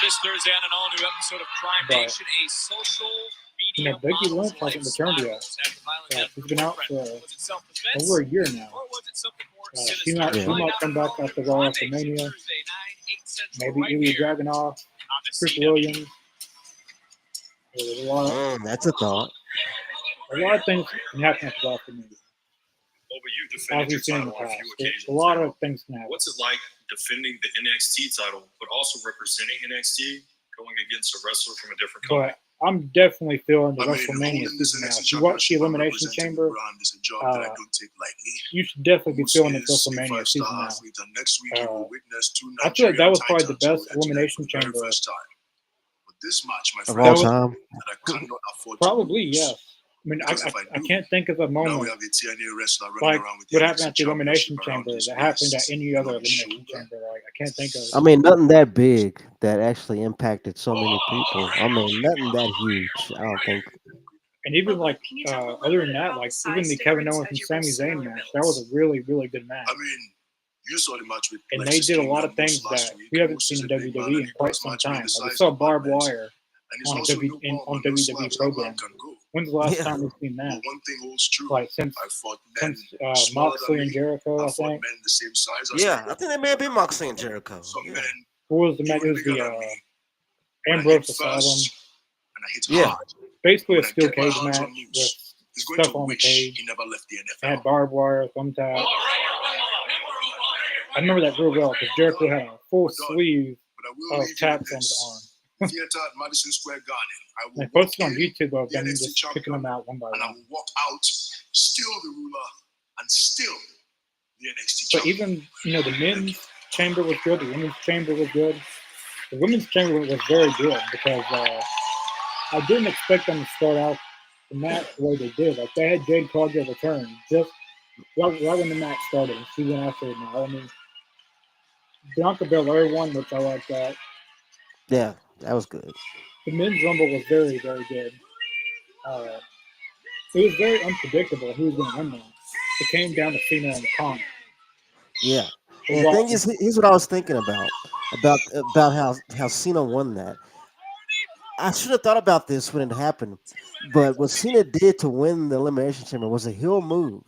This Thursday on an all-new episode of Crime But, Nation, a social you media know, Becky model's Lynch hasn't life returned yet. spirals after violent death She's of been her out girlfriend. for Was it self-defense, over a year now. or was it something more She sinister? might Yeah. come back after Raw Crime Nation, WrestleMania. Thursday, 9, 8 Central, Maybe right Ilya here Dragunov, on the Chris CW. Williams. There's a lot That's a thought. of things can happen after WrestleMania. Oh, but you as defended your we've seen in the title on a past. few There's occasions. a lot now. of things can happen. What's it like defending the NXT title, but also representing NXT, going against a wrestler from a different company? But I'm definitely feeling the I mean, WrestleMania holding this season now. NXT If you watch the championship and Elimination representing Chamber, the brand is a job that I don't take lightly. you should definitely be Moose feeling the is a WrestleMania season five-star now. athlete, and next week you will witness two I feel like that Nigerian was probably the titans best go head-to-head Elimination for the very Chamber first time. But this match, my Of friend, all was- time. that I cannot afford Probably, to lose. yes. I mean, Because if I I do, can't think of a Now we moment have a TNA wrestler running like around with what the happened NXT at the Elimination championship around Chamber his that happened at waist, any other on his Elimination shoulder. Chamber. Like, I can't think of. I mean, nothing that big that actually impacted so many people. I mean, nothing that huge. I don't think. And even like Can you talk a little other than bit that, about like the even size the Kevin difference Owens as and your Sami both Zayn similar match, that was builds? a really, really good match. I mean, you saw the match with And they Lexis did a King lot of and Moose things last that week. we haven't Moose seen is in a big man, WWE and in he quite does some match with time. the Like, we size saw of barbed Batman's. wire And he's on also W no in, bomb on and no WWE slouch. That man program. can go. When's the last Yeah. time we've seen But that? one thing holds true. Like since I fought men smaller Moxley than and me. Jericho, I I fought think. men the same size as Yeah, me. I think they may have been Moxley and Jericho. Some Yeah. men What was the match? It even was bigger the than me. When I Ambrose hit Asylum. first and I hit Yeah. hard, Basically a when I steel get my cage hands match on with Moose, he's going stuff to on the wish cage. he never left the It had NFL. barbed wire, thumbtack. I remember that real well because Jericho had a full sleeve But I will of leave you with taps on his arm. this. Theater at Madison Square Garden. I will They walk posted on in, YouTube of the them NXT just picking them champion, out one by and I one. will walk out, still the ruler, and still the NXT But champion. even the men's chamber was good. The women's chamber was good. The women's chamber was very good because I didn't expect them to start out the match the way they did. Like they had Jade Cargill return just right when the match started, and she went after it. Now I mean, Bianca Belair won, which I like that. Yeah, that was good. The men's rumble was very, very good. It was very unpredictable who was going to win that. It came down to Cena and Punk. Yeah. It And the was thing awesome. is, here's what I was thinking about how Cena won that. I should have thought about this when it happened, but what Cena did to win the Elimination Chamber was a heel move.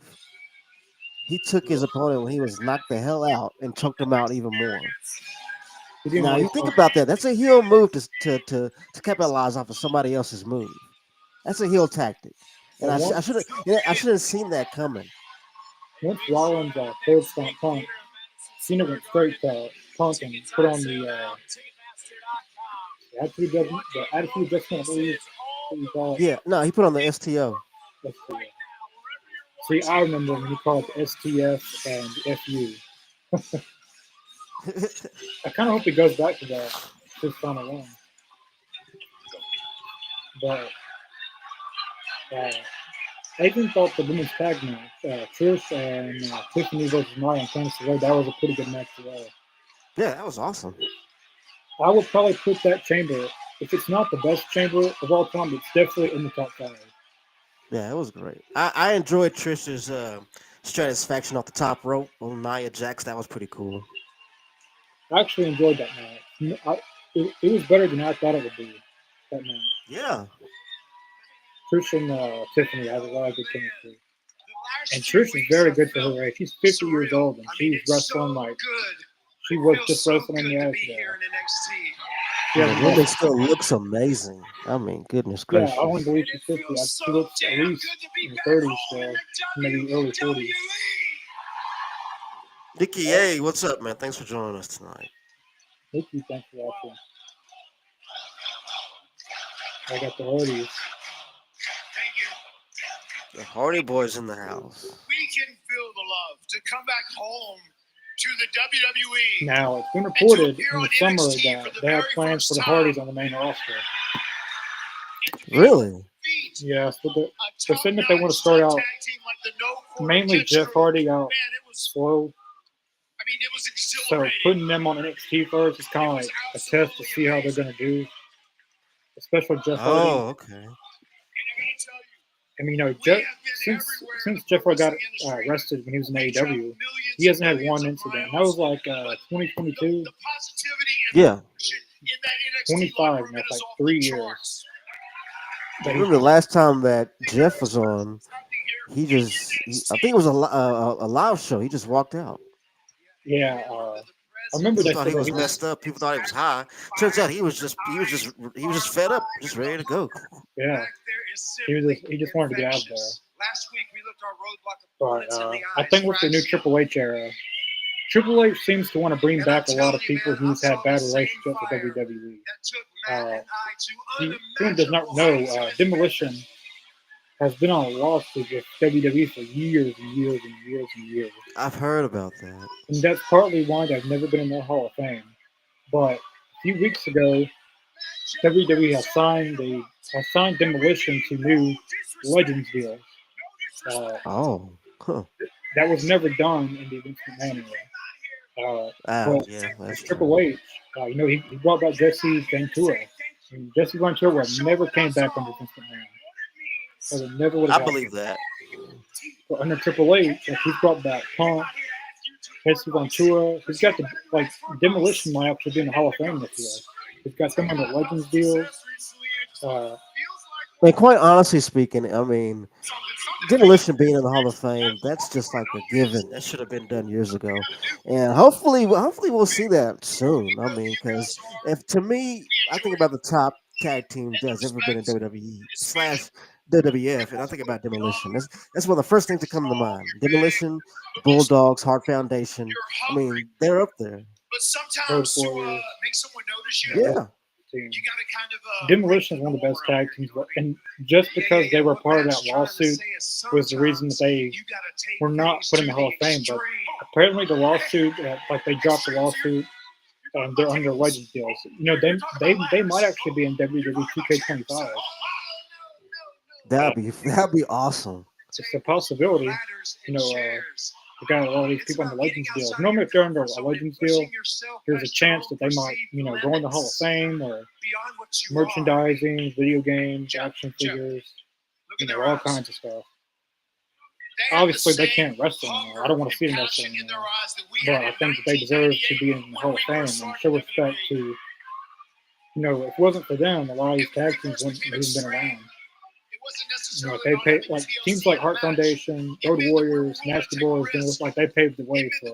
He took his opponent when he was knocked the hell out and choked him out even more. He didn't Now like you think about that. That's a heel move to capitalize off of somebody else's move. That's a heel tactic, and But I should have seen that coming. once Rollins third stomp Punk, Cena went straight to Punk and put on the attitude adjustment. The attitude adjustment, I believe, what you call it. Yeah, no, he put on the STO. That's the, see, I remember when he called it STF and FU. I kind of hope he goes back to that this time around. But I even thought the women's tag match, Trish and Tiffany versus Nia and Candice LeRae, that was a pretty good match as well. Yeah, that was awesome. I would probably put that chamber, if it's not the best chamber of all time, it's definitely in the top 5. Yeah, it was great. I enjoyed Trish's stratisfaction off the top rope on Nia Jax. That was pretty cool. I actually enjoyed that match. It was better than I thought it would be, that match. Yeah. Trish and Tiffany have a lot of good chemistry. And Trish is very good for her age. She's 50 years old, and she's wrestling like she was just wrestling in the attitude era. The woman still looks amazing. I mean, goodness Yeah, gracious. I only believe she's 50. She looks at least in her 30s still, maybe early 40s. Nikki A, what's up, man? Thanks for joining us tonight. Nikki, thanks for watching. I got the Hardys. The Hardy Boys in the house. We can feel the love to come back home to the WWE. Now, it's been reported in the summer that they have plans for the Hardys on the main roster. Really? Yes, but they're saying that they want to start out mainly Jeff Hardy out slow. So putting them on NXT first is kind of like a test to see how they're going to do. Especially Jeff Hardy. Oh, okay. I mean, since Jeff Hardy got arrested when he was in AEW, he hasn't had one incident. That was like 2022. Yeah. 25, and that's like 3 years. I remember the last time that Jeff was on, I think it was a live show. He just walked out. Yeah, I remember People they thought said he was that messed up. People thought he was high. Turns out he was just fed up, just ready to go. Yeah, he just wanted to get out of there. Last week we looked But I think with the new Triple H era, Triple H seems to want to bring back a lot of people who's had bad relationships with WWE. He does not know Demolition has been on a lawsuit with WWE for years and years and years and years. I've heard about that. And that's partly why they've never been in the Hall of Fame. But a few weeks ago, WWE has signed Demolition to new Legends deals. Oh, huh. That was never done in the Vince McMahon era. But Yeah, that's Triple true. H, he brought back Jesse Ventura. And Jesse Ventura never came back under Vince McMahon. So it never would I have happened. believe that. But under Triple H, he's brought back Punk, Jesse Ventura. He's got Demolition might actually be in the Hall of Fame this year. He's got some on the Legends deal. And quite honestly speaking, I mean, Demolition being in the Hall of Fame, that's just like a given. That should have been done years ago, and hopefully we'll see that soon. I mean, because if to me, I think about the top tag teams that's ever been in WWE/WWF, and I think about Demolition. That's one of the first things that come to mind. Demolition, Bulldogs, Heart Foundation. I mean, they're up there. But sometimes to make someone notice you, Yeah. you gotta kind of Demolition is one of the best tag teams, and just because they were part of that lawsuit was the reason that they were not put in the Hall of Fame. But apparently, the lawsuit, they dropped the lawsuit, and they're under Legends deals. They might actually be in WWE 2K25. That'd be awesome. It's a possibility. We got a lot of these people on the Legends deals. Normally, if they're under a Legends deal, there's a chance that they might, go in the Hall of Fame or merchandising, video games, action figures, all kinds of stuff. Obviously, they can't wrestle anymore. I don't want to see them wrestle anymore. But I think that they deserve to be in the Hall of Fame and show respect to, if it wasn't for them, a lot of these tag teams wouldn't have even been around. They pay teams like Heart Foundation, Road Warriors, Nasty Boys, they paved the way for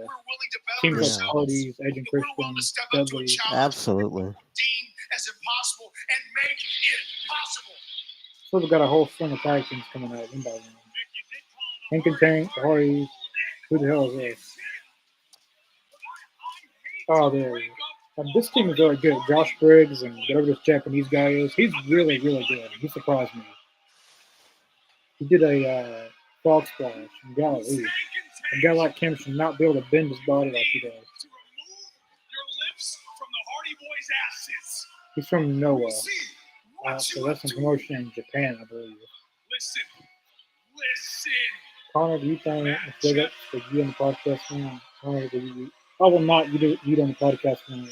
teams like Hardy's, Edge and Christian, Dudley. Absolutely. So we've got a whole string of tag teams coming out. Hank and Tank, the Hardys. Who the hell is this? Oh, there. This team is really good. Josh Briggs and whatever this Japanese guy is, he's really, really good. He surprised me. He did a frog splash in Galilee. A guy like him should not be able to bend his body like he does. He's from Noah. So that's a promotion in Japan, I believe. Listen. Connor, do you think it's big up for you on the podcast now? Connor, I will not. You do on the podcast now.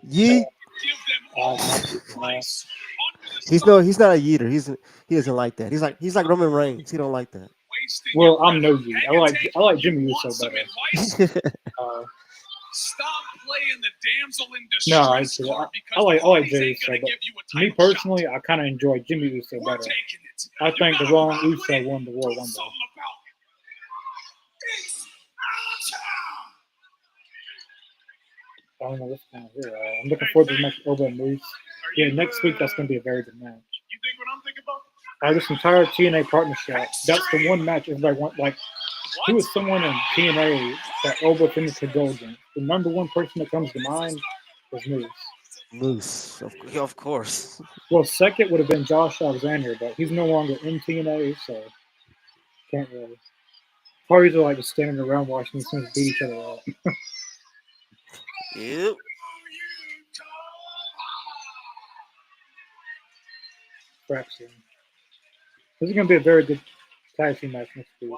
Yeet. He's not a yeeter. He doesn't like that. He's like Roman Reigns. He don't like that. Well, I'm no yeet. I like Jimmy Uso better. Stop playing the damsel in distress card I like Jey Uso, but me personally, I kind of enjoy Jimmy Uso better. I think the wrong Uso won the Royal Rumble. I don't know what's down here. I'm looking forward to the next Over Moose. Yeah, next week that's going to be a very good match. You think what I'm thinking about? This entire TNA partnership, that's the one match everybody wants. Who is someone in TNA that Oba finished the gold against? The number one person that comes to mind is Moose. Moose, of course. Well, second would have been Josh Alexander, but he's no longer in TNA, so can't really. Parties are just standing around watching these things beat each other up. Yep. Braxton. This is going to be a very good tag team match next week.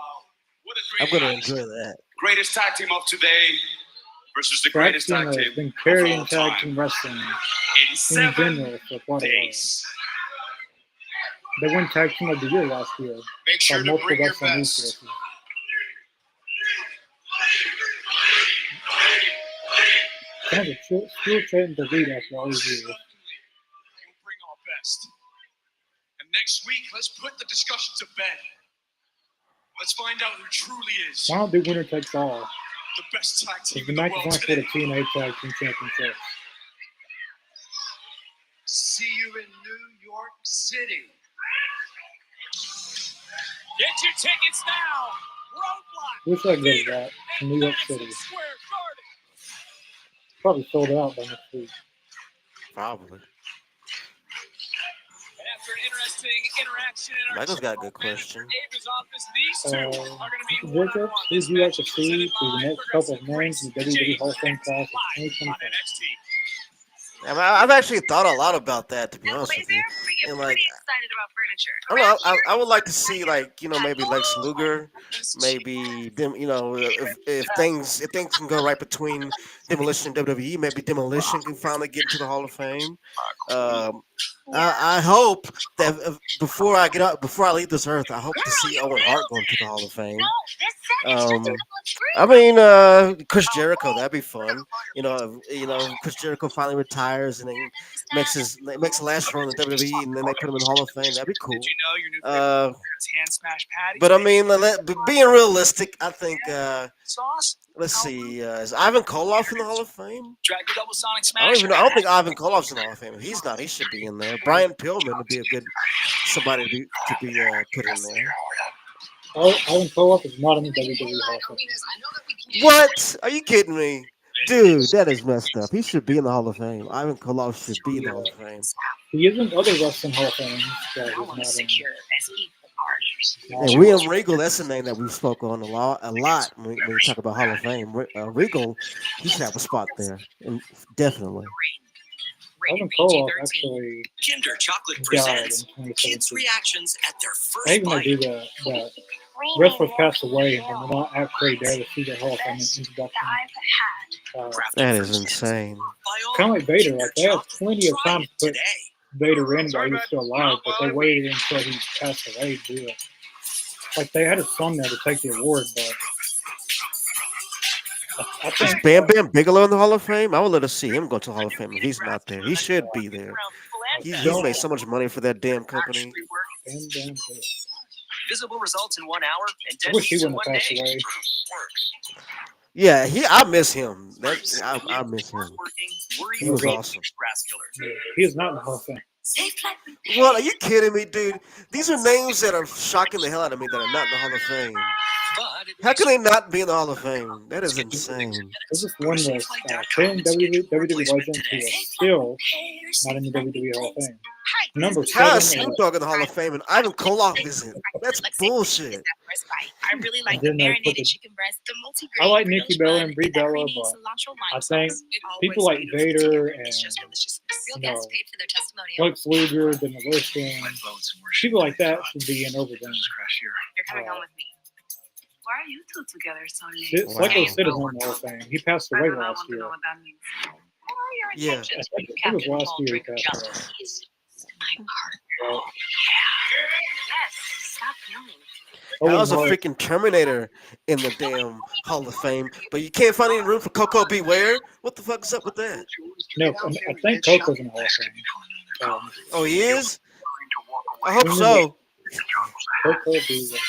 I'm going to enjoy that. Greatest tag team of today versus the greatest tag team has been carrying tag team wrestling in general for quite a while. They won tag team of the year last year by multiple wrestling resources. Kind of still chanting the lead after all these years. We'll bring our best. And next week, let's put the discussion to bed. Let's find out who truly is. Why don't do winner takes all? The best tag team the in the match world is today. for the TNA Tag Team Championships. See you in New York City. Get your tickets now. Roadblock. Wish I could go to that in New York City. Madison Square Garden. Probably sold out by next week. Probably. And after an interesting interaction in our Michael's got a general good question. manager David's office, these two are going to be Jacob, one-on-one. who This do you like match to is see presented for the by next couple of Progressive names in the Grace WWE Hall of Fame James class of live on 2025? NXT. I mean, I've actually thought a lot about that, to be Now, honest with you. Laser, we get And pretty like, excited about furniture. I don't know. Around here, I would like to it's see, like like, maybe Lex Luger, maybe them. If things can go right between Demolition and WWE, maybe Demolition can finally get into the Hall of Fame. I hope that before I leave this earth, I hope to see Owen Hart go into the Hall of Fame. No, this set is just a Um, couple of screws. I mean, Chris Jericho, that'd be fun. Chris Jericho finally retires and then makes a last run in WWE, and then they put him in the Hall of Fame. That'd be cool. Did you know your new Uh, favorite is hand smash patty? but I mean, being realistic, I think. Sauce? Let's see. Is Ivan Koloff in the Hall of Fame? Drag your double sonic I smash. don't even know. I don't think Ivan Koloff's in the Hall of Fame. If he's not, he should be in there. Brian Pillman would be a good somebody to be put in there. Ivan Koloff is not in the WWE Hall of Fame. What? Are you kidding me? Dude, that is messed up. He should be in the Hall of Fame. Ivan Koloff should be in the Hall of Fame. He is in other wrestling Hall of Fame, but I he's want to not in. secure as equal partners. And William Regal, that's a name that we spoke on a lot when we talk about Hall of Fame. Regal, he should have a spot there, and definitely. Ivan Koloff actually Kinder Chocolate died presents in kids' 2017. reactions at their I first think they do bite. that. Wrestlers passed away and they're not actually there to see their Hall of Fame introduction. That is insane. Kind of like Vader. Like they had Chocolate. plenty of Try time it to put today. Vader in while he was still alive, but they waited until he passed away to do it. Like they had his son there to take the award, but I Is think Bam Bam Bigelow in the Hall of Fame? I would love to see him go to the Hall of Fame if he's not there. He should be there. He's made so much money for that damn company. Bam Bam Bigelow. Visible results in 1 hour and I wish he dead in wouldn't 1 have passed day. away. Yeah, I miss him. I miss him. He was awesome. Yeah, he is not in the Hall of Fame. What? Are you kidding me, dude? These are names that are shocking the hell out of me that are not in the Hall of Fame. How can they not be in the Hall of Fame? That is insane. This is one of the 10 WWE legends who are still not in the WWE Hall of Fame. Number How is 7 Snoop is Dogg in the Hall of Fame and Ivan Koloff isn't? That's bullshit. I really like And the then they put marinated the- chicken breast, the multigrain. I like brioche Nikki Bella bun, and Brie that Bella, creamy but cilantro I lime think sauce. It people always like makes it Vader together. and It's just delicious. Real you guests know, paid for their testimonial. Lex Luger, Demolition, people like that should be in over them. You're coming home with me. Why are you two together so late? Psycho Sid is in the Hall of Fame. He passed away last year. What that means. What are your Yeah. intentions? I think it was last year he passed away. He's my partner. Well, Yes, stop yelling. That was a Owen Hart- freaking Terminator in the damn Hall of Fame, but you can't find any room for Coco Beware? What the fuck is up with that? No, I think Coco's in the Hall of Fame. Oh, he is? I hope so. Coco Beware.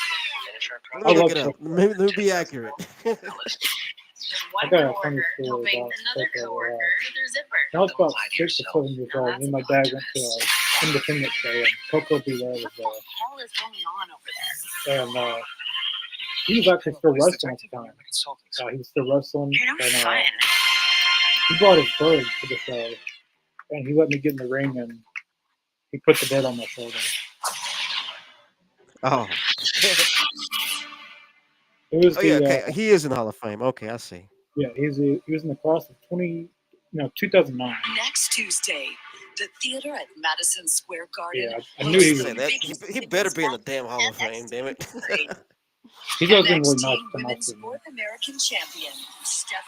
Let me look it up. Maybe let me be accurate. I got a funny story about Another Coco. coworker with their zipper. I was about 6 or 7 years old, and my dad went to an Independence Day, and Coco Beware was What the hell is going on over there? And he was actually still wrestling at the time. He was still wrestling, You're no and fun. he brought his bird to the show, and he let me get in the ring, and he put the bird on my shoulder. Oh. It was Oh, yeah, okay. He is in the Hall of Fame. Okay, I see. Yeah, he was in the class of 2009. Next Tuesday, the theater at Madison Square Garden. Yeah, I knew he was. Say that. He better be in the damn Hall of Fame, damn it. He doesn't really NXT not come out Women's to me. North American Champion.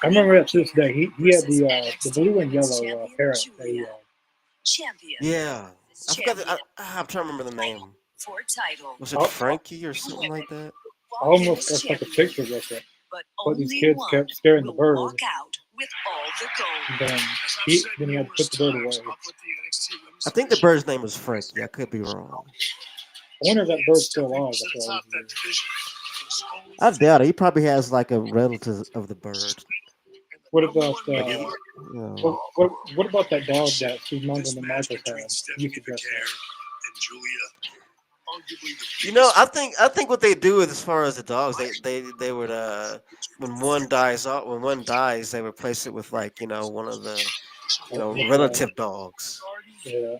I remember that to this day. He had the blue and yellow parrot. Champion. Yeah. I forgot. I'm trying to remember the name. For title. Was it Oh. Frankie or something like that? I almost got like a picture with it, but these kids kept scaring the bird. Walk out with all the gold. And then he had to put the bird away. I think the bird's name was Frankie. I could be wrong. I wonder if that bird's still alive. After all these years. I doubt it. He probably has like a relative of the bird. What about You know. what about that dog that Steve Mongo and Michaels had? You could guess that. You know, I think what they do is, as far as the dogs, they would when one dies off, when one dies, they replace it with, like, one of the relative dogs. Yeah.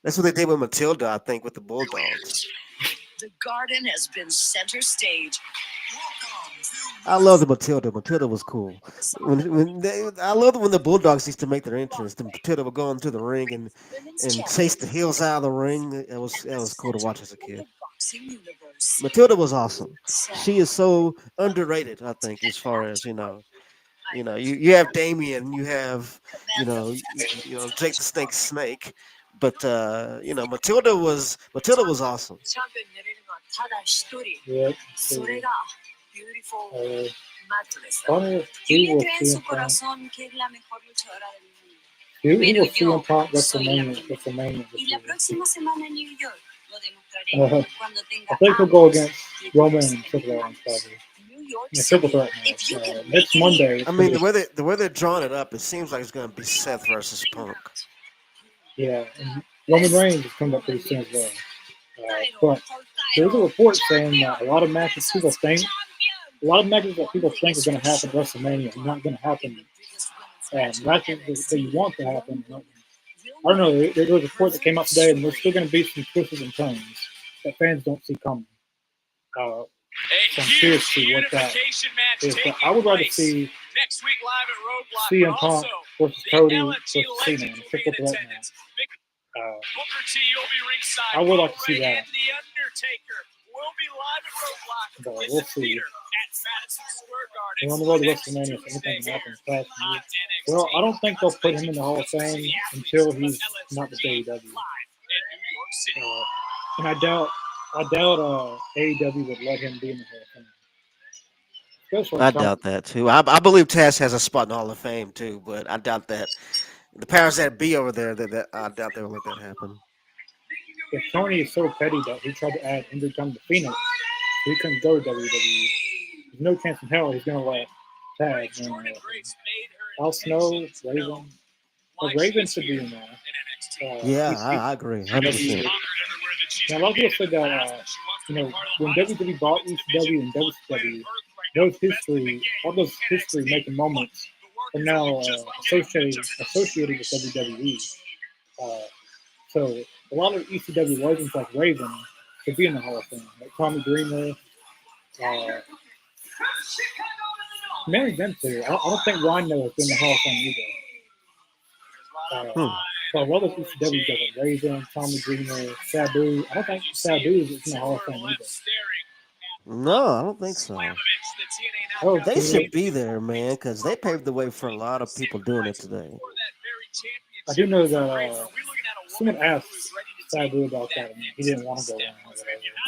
That's what they did with Matilda, I think, with the bulldogs. The garden has been center stage. I love the Matilda. Matilda was cool. I love it when the bulldogs used to make their entrance. The Matilda would go into the ring and chase the heels out of the ring. It was cool to watch as a kid. Matilda was awesome. She is so underrated, I think, as far as you have Damien, you have Jake the Snake, but Matilda was awesome. Yeah. Funny, he will CM Punk WrestleMania. I think he'll go against Roman and Triple H probably. The triple threat match next Monday. I mean, the way they're drawing it up, it seems like it's going to be Seth versus Punk. Yeah, and Roman Reigns is coming up pretty soon as well. But there's a report saying that a lot of matches that people think are going to happen at WrestleMania are not going to happen. And matches that you want to happen. I don't know. There was a report that came out today, and there's still going to be some twists and turns that fans don't see coming. So I'm curious to see what that is. But I would rather see CM Punk versus Cody versus Cena in a triple threat match. I would like to see that. But we'll see. We're on the road to WrestleMania, if anything can happen fast. Well, I don't think they'll put him in the Hall of Fame until he's not the WWE. And I doubt AEW would let him be in the Hall of Fame. I doubt that too. I believe Taz has a spot in the Hall of Fame too, but I doubt that the powers that be over there that I doubt they will let that happen. If Tony is so petty that he tried to add Injured Time to Phoenix, he couldn't go to WWE. There's no chance in hell he's going to let Taz in. Al Snow, Raven. Well, Raven should be in there. Yeah, I agree. 100%. Now, a lot of people said that, when WWE bought ECW and WCW, all those history-making moments are now associated with WWE. So a lot of ECW legends like Raven could be in the Hall of Fame, like Tommy Dreamer. Many of them too. I don't think Rhino has been in the Hall of Fame either. So a lot of ECW guys like Raven, Tommy Dreamer, Sabu. I don't think Sabu is in the Hall of Fame either. No, I don't think so. Oh, They should be there, man, because they paved the way for a lot of people doing it today. I do know that someone asked Sabu about that, and he didn't want to go in.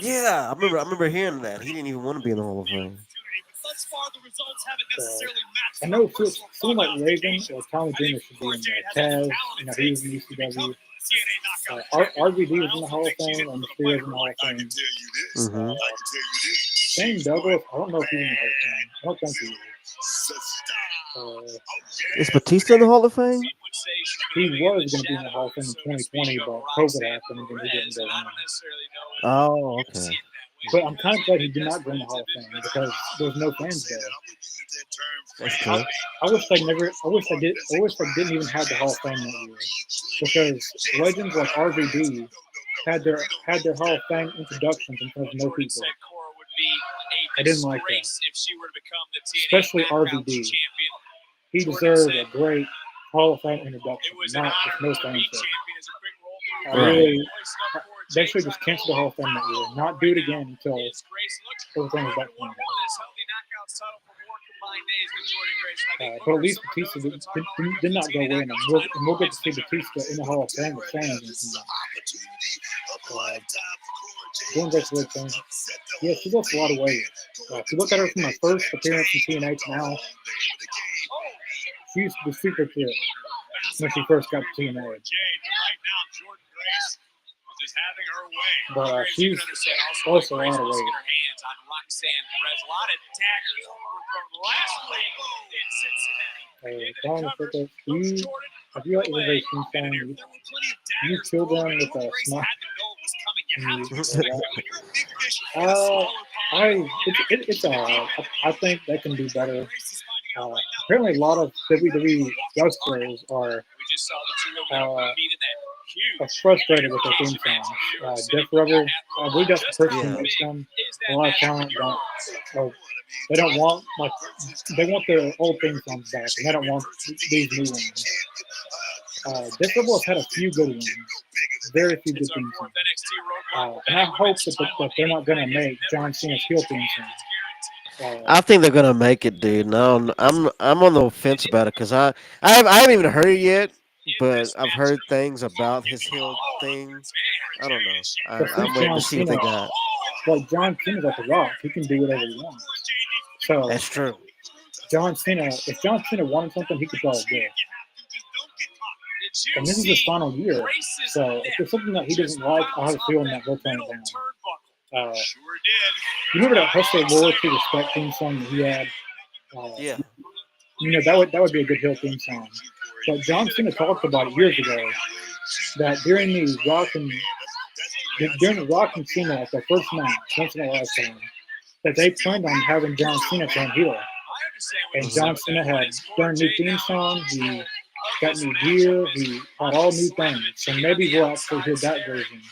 Yeah, I remember hearing that. He didn't even want to be in the Hall of Fame. I know someone like Raven or Tommy Dreamer should be in there. Taz, he was in ECW. RVD is in the Hall of Fame, and Mysterio is in the Hall of Fame. Mm-hmm. Shane Douglas, I don't know if he's in the Hall of Fame. I don't think he is. Is Batista in the Hall of Fame? He was going to be in the Hall of Fame in 2020, but COVID happened and he didn't go in. Oh, okay. But I'm kind of glad he did not go in the Hall of Fame because there was no fans there. That's true. I wish they didn't even have the Hall of Fame that year because legends like RVD had their Hall of Fame introductions in front of no people. I didn't like that, especially RVD. He deserved a great Hall of Fame introduction, not with no fans there. They should just cancel the Hall of Fame that year, not do it again until everything is back to normal. But at least Batista did not go in, and we'll get to see Batista in the Hall of Fame with fans. Going back to the thing, yeah, she lost a lot of weight. If you look at her from her first appearance in TNA to now, she used to be super fit when she first got to TNA. But she's lost a lot of weight. Have you ever seen you children with I think they can do better. Apparently, a lot of WWE wrestlers are frustrated with their theme songs. Jeff Rebel, I believe that's the person who Yeah. makes them. A lot of talent or they don't want they want their old theme songs back, and they don't want these new ones. Jeff Rebel has had a few good ones, very few good theme songs. And I hope that they're not going to make John Cena's heel theme song. I think they're gonna make it, dude. No, I'm on the fence about it because I haven't even heard it yet, but I've heard things about his heel thing. I don't know. But since I'm waiting to John see what they Cena, got. like John Cena's like a rock, he can do whatever he wants. So That's true. John Cena, if John Cena wanted something, he could probably do it. And this is his final year, so if there's something that he doesn't like, I have a feeling that he'll turn it down. You remember that Hustle Loyalty Respect theme song that he had? Yeah. You know, that would be a good heel theme song. But John Cena talked about it years ago that during the Rock and Cena, like their first match, once in a lifetime, that they planned on having John Cena turn heel. And John Cena had done a new theme song, he got new gear, he had all new things. So maybe we'll actually hear that version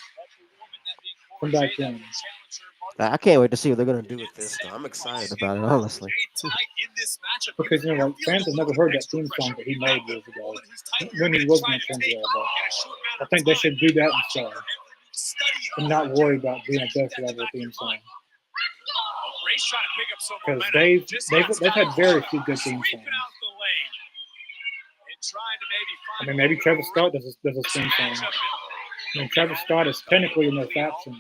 from back then. I can't wait to see what they're gonna do with this. Though. I'm excited about it, honestly. Because you know, like fans have never heard that theme song that he made years ago when he wasn't in turn heel. But I think they should do that instead, and not worry about being a death level theme song. Because they've had very few good theme songs. I mean, maybe Travis Scott does a theme song. I mean, Travis Scott is technically in their faction.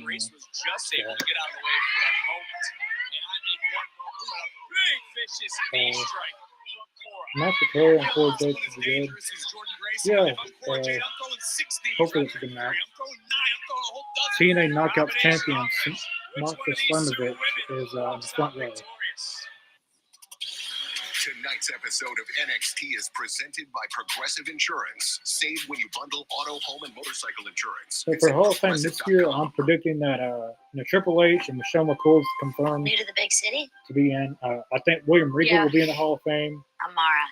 Match with Terry and Corey Gates is good. Yeah, hopefully it's a good match. TNA Knockouts champion Marcus Slamovich is in the front row. Tonight's episode of NXT is presented by Progressive Insurance. Save when you bundle auto, home, and motorcycle insurance. So for Hall of Fame this year, I'm predicting that Triple H and Michelle McCool is confirmed New to the big city? to be in. I think William Regal will be in the Hall of Fame. Amara.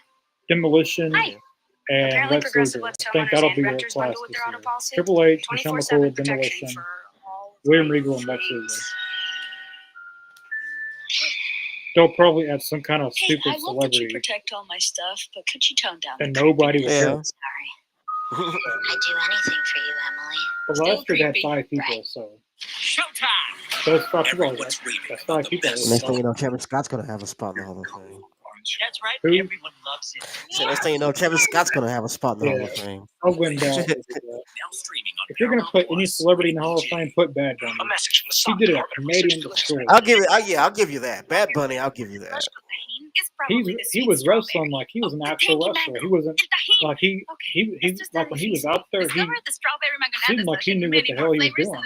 Demolition Hi. and Apparently Lex Progressive Luger. lets I think that'll be their renters class bundle with this their year. auto policy. Triple H, Michelle 24/7 McCool, protection Demolition, for all William three Regal, and Lex Luger. fleets. They'll probably add some kind of Hey, stupid I love that celebrity, you protect all my stuff, but could you tone down and the nobody will Yeah. care. Sorry. I'd do anything for you, Emily. But Still last year they had creepy. 5 people, Right. so Showtime! those 5 people, Everyone's waiting that's for 5 the people. best. Next thing you know, Travis Scott's gonna have a spot in the Hall of Fame. That's right. Who? Everyone loves it. So next thing you know, Travis Scott's gonna have a spot in the Hall of Yeah. Fame. I'll win that. Now streaming on If you're going to Paramount put any Plus. celebrity in the Hall of Fame, put Bad Bunny. A message from the He Stock did a Department of Canadian Research destroyer. I'll give it. I'll give you that. Bad Bunny, I'll give you that. He was wrestling like he was an actual wrestler. He wasn't like he like when he was out there, he seemed like he knew what the hell he was doing.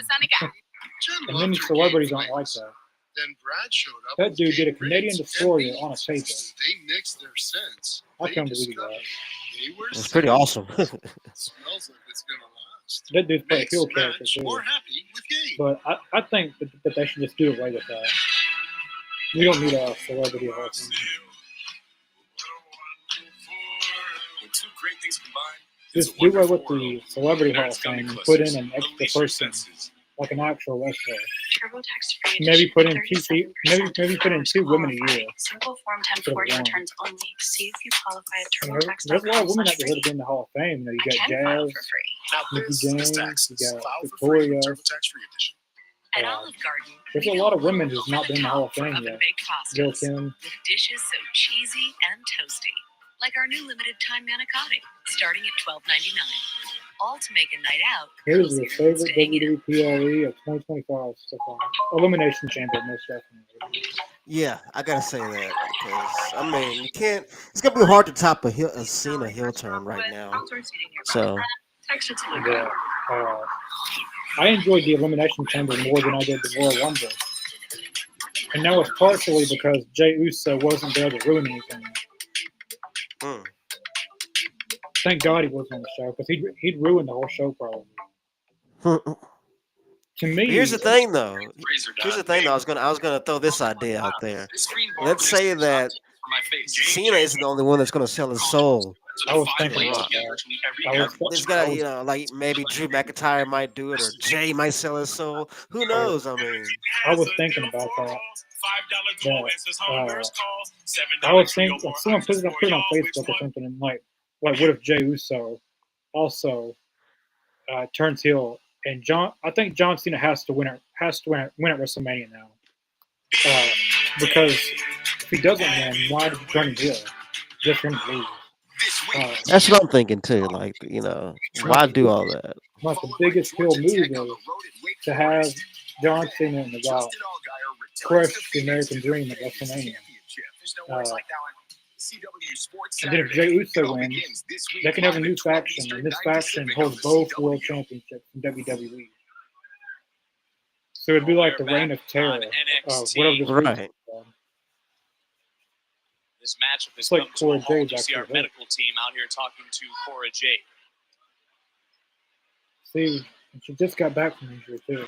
And many celebrities aren't like that. Then Brad showed up. That dude did a Canadian destroyer on a tape. They mixed their scents. I can't believe that. It's pretty awesome. It smells like it's gonna last. That dude's playing a Makes heel character match too. more happy with game. But I think that they should just do away with that. We don't need a celebrity Hall of Fame. When two great things combine, Just do away with the celebrity Hall of Fame and put in an extra person, like an actual wrestler. Maybe put in maybe put in 2 women a year. Simple Form 1040 Instead of one. returns only. See if you qualify at I mean, there's a lot of women that deserve to be in the Hall of Fame. You know, you I got can file Jazz, for free. now Mickey this James, is taxes. you got File for Victoria. free. TurboTax-free edition. At Uh, Olive Garden, there's we a do lot of women over who's not the been in the Hall of top for Fame yet. oven-baked Jill pastas Kim. with dishes so cheesy and toasty, like our new limited time manicotti, starting at $12.99. All to make a night out. Here's your cozy and favorite staying in. WWE of 2025 so far. Elimination Chamber, most definitely. Yeah, I gotta say that because I mean you can't. It's gonna be hard to top a Cena heel turn right now. So Text it to the Yeah. I enjoyed the Elimination Chamber more than I did the Royal Rumble. And that was partially because Jey Uso wasn't there to ruin anything. mm, Thank God he wasn't on the show because he'd ruined the whole show probably. To me, But here's the thing, though. Razor Here's the dot. thing, though. I was gonna throw this idea out there. This green bar Let's say that for my face. Cena isn't the only one that's gonna sell his soul. I was Five thinking plays about together that. virtually every I was, There's I got to, was, like maybe Drew McIntyre might do it, or Jay might sell his soul. Who knows? I mean, I was thinking about that. I was thinking someone put it on Facebook or something, and like what if Jey Uso also turns heel, and I think John Cena has to win at WrestleMania now, because if he doesn't win, why did he turn heel? Just for him to lose. that's what I'm thinking too. Like, why do all that? Not the biggest heel move is to have John Cena and The Rock crush the American Dream at WrestleMania. And then if Jey Uso wins, they can have a new faction, and this faction holds both world championships in WWE. So it'd be like the Reign of Terror of whatever this Right. This matchup has It's like come to a Cora halt. Jade You see our actually medical team out here talking to Cora Jade. See, she just got back from injury too.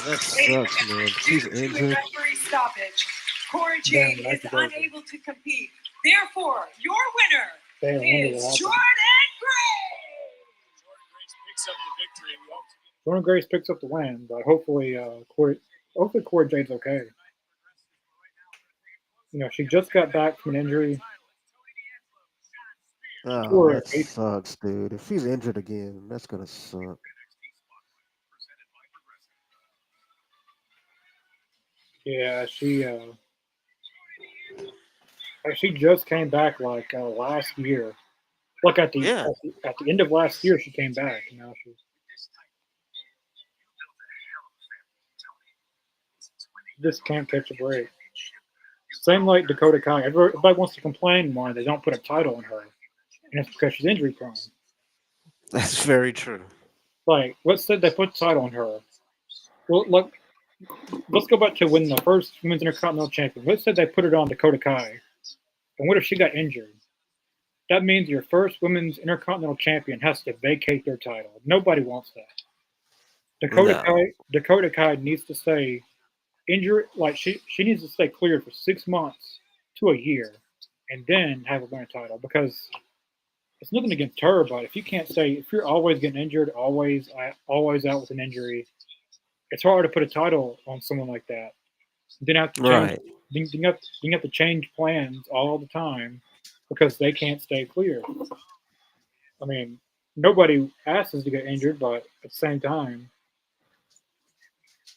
That sucks, man. She's injured. Referee stoppage. Cora Damn, Jade that's is crazy. unable to compete. Therefore, your winner Damn, I wonder what is happened. Jordan Gray. Jordan Grace picks up the victory. We hope to Jordan Grace picks up the win, but hopefully Cora Jade's okay. She just got back from an injury. Oh, that sucks, dude. If she's injured again, that's gonna suck. Yeah, she just came back like last year. Like at the end of last year, she came back. Now she's just can't catch a break. Same like Dakota Kai. Everybody wants to complain why they don't put a title on her, and it's because she's injury prone. That's very true. Like, let's say they put the title on her. Well, look, let's go back to when the first women's Intercontinental Champion. Let's say they put it on Dakota Kai, and what if she got injured? That means your first women's Intercontinental Champion has to vacate their title. Nobody wants that. Dakota Kai needs to stay injured. Like she needs to stay cleared for 6 months to a year, and then have a winner title. Because it's nothing against her, but if you're always getting injured, always out with an injury, it's hard to put a title on someone like that. Then have to change. Right. You have to change plans all the time because they can't stay clear. I mean, nobody asks to get injured, but at the same time,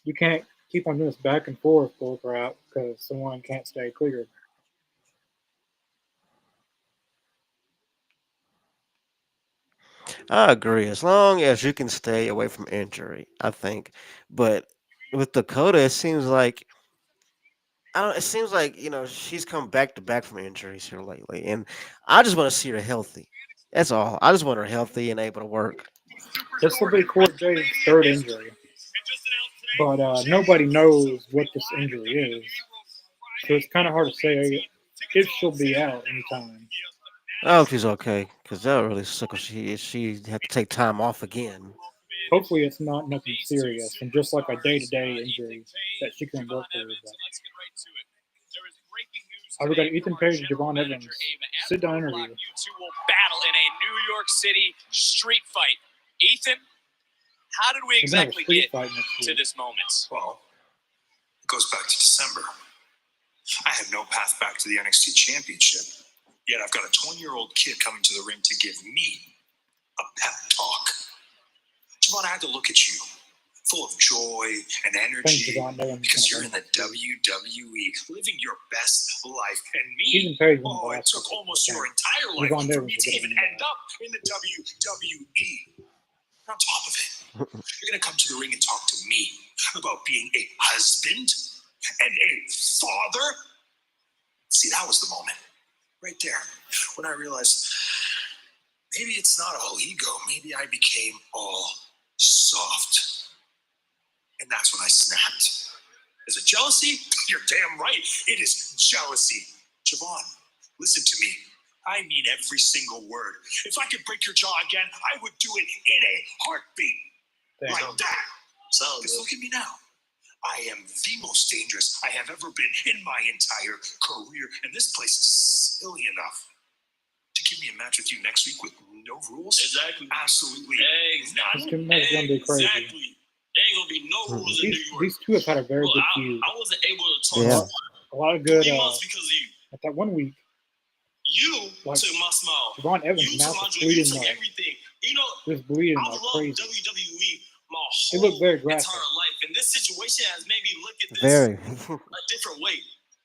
you can't keep on doing this back and forth bull crap because someone can't stay clear. I agree. As long as you can stay away from injury, I think. But with Dakota, it seems like she's come back to back from injuries here lately, and I just want to see her healthy. That's all. I just want her healthy and able to work. This will be Cora Jade's third injury, but nobody knows what this injury is, so it's kind of hard to say if she'll be out anytime. I hope she's okay, because that would really suck if she had to take time off again. Hopefully, it's not nothing serious and just like a day-to-day injury that she can work through. We got Ethan Page and Javon Evans. Sit-down interview. You two will battle in a New York City street fight. Ethan, how did we exactly get to this moment? Well, it goes back to December. I had no path back to the NXT Championship, yet I've got a 20-year-old kid coming to the ring to give me a pep talk. Javon, I had to look at you, full of joy and energy, because you're in the WWE, living your best life. And me, it took almost your entire life for me to even end up in the WWE. On top of it, you're going to come to the ring and talk to me about being a husband and a father? See, that was the moment right there when I realized maybe it's not all ego. Maybe I became all soft. And that's when I snapped. Is it jealousy? You're damn right. It is jealousy. Javon, listen to me. I mean every single word. If I could break your jaw again, I would do it in a heartbeat. thing. Like that. Sounds Because look at me now. I am the most dangerous I have ever been in my entire career. And this place is silly enough to give me a match with you next week with no rules? Exactly. Absolutely. It's gonna be crazy. Exactly. There ain't gonna be no rules in New York. These two have had a very Bro, good feud. I wasn't able to talk Yeah. A lot of good. 3 months because of you. At that one week, You Like, took my smile. Javon Evans' You mouth took my was joy. You bleeding took like everything. You know, it was bleeding I've like loved crazy. WWE my It whole looked very graphic. entire life, and this situation has made me look at this Very. a different way.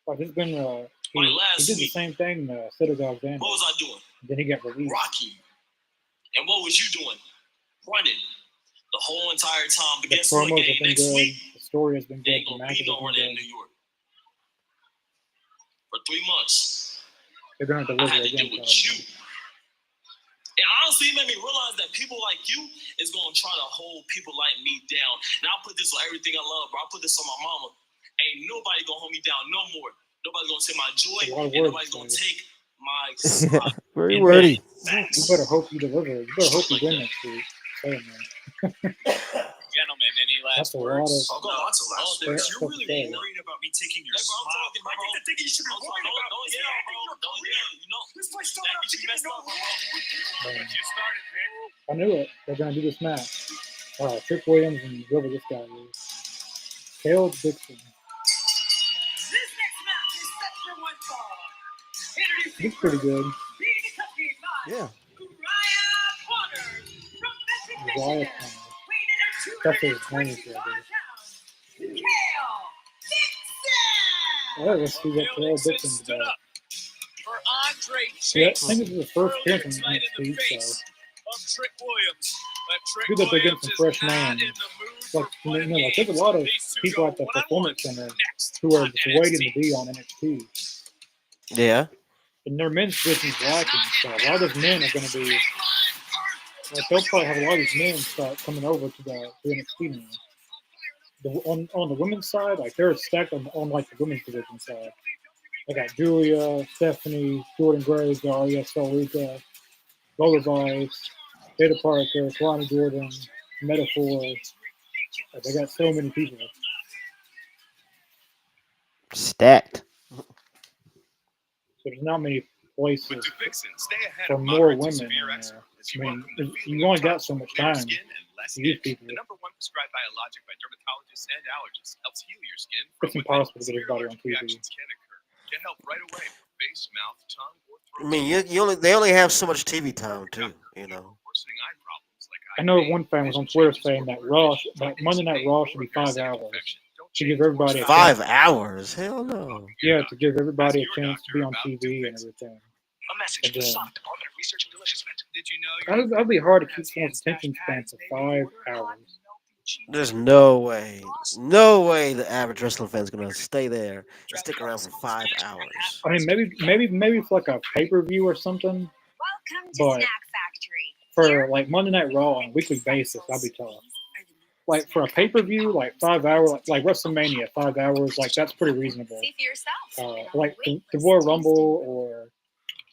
Like it's been he last did the week. same thing Cedric Alexander. What was I doing? Then he got released. Rocky. And what was you doing? Running the whole entire time. But The guess what? promos have Gang? been Next good. week, The story has been they good. ain't The gonna matches be no have running been in good. New York for 3 months. They're gonna I deliver had to again. deal with you. And honestly, it made me realize that people like you is gonna try to hold people like me down. And I'll put this on everything I love, bro. I'll put this on my mama. Ain't nobody gonna hold me down no more. Nobody's gonna take my joy, A lot of and words, nobody's gonna man. take my Yeah, spot. very And wordy. You better hope you deliver. You better hope you win next week. Saying that. Gentlemen, any That's last a lot words? of. I'll go lots of last Oh, words. That's You're really okay. worried about me taking your Hey, bro, I'm smile. talking, bro. I think the thing you should be worried about Don't is the yell, end of bro. your Don't career. yell. You know, This place don't that have to you give messed no up, bro. Man, You started, man. I knew it. They're gonna do this match. Trick Williams and whoever this guy is. Kale Dixon. This next match is set for one fall. Introducing He's pretty good. being accompanied by Yeah. Uriah Connor from Memphis, Uriah Michigan. Connor. Weighing in That's at his name, 225 right pounds, Kale Dixon. Oh, let's see what Kale Dixon's stood about. up for Andre Yeah, I Chase. think this is his first Earlier appearance in tonight in the NXT, face so of Trick Williams. But Trick good that they're getting Williams some is fresh not names. in the mood Like, for you fun and know, like there's a games. lot of These two people go at the one-on-one Performance Center next who are on just waiting to NXT. be on NXT. Yeah. And their men's division's lacking, so a lot of those men are going to be. Like, they'll probably have a lot of these men start coming over to the NXT now. On the women's side, like they're stacked on like the women's division side. They got Julia, Stephanie, Jordan Graves, Daria, Solita, Lola Vice, Data Parker, Kalani Jordan, Metaphor. Like, they got so many people. Stacked. So there's not many places With Dupixent, stay ahead for of more moderate to women severe in eczema. there. As I you mean, welcome the feeling you of only got touch, so much clearer time skin and less to use itch. people. The #1 prescribed biologic by dermatologists and allergists helps heal your skin It's from within. impossible to get Severe everybody on allergic TV. reactions can occur. Get help right away for face, mouth, tongue, or I throat. mean, they only have so much TV time too. You know. Worsening eye problems like I eye know pain, one fan was on vision Twitter changes, saying or that blurred vision, that Monday Night pain, Raw or should be a 5 parasitic hours infection. Don't to give change everybody a course. chance. 5 hours? Hell no. Yeah, to give everybody a Ask your chance to doctor be on about TV and Dupixent. everything. A message And from the then Sonic Department of Research and Delicious. Did you know that'd be hard to keep someone's attention span for 5 hours. There's no way. No way the average wrestling fan's gonna stay there and stick around for 5 hours. I mean, maybe for like a pay-per-view or something. Welcome to But Snack Factory. for like Monday Night Raw on a weekly basis, that'd be tough. Like for a pay-per-view, like 5 hours, like WrestleMania, 5 hours, like that's pretty reasonable. See for yourself. Like the Royal Rumble or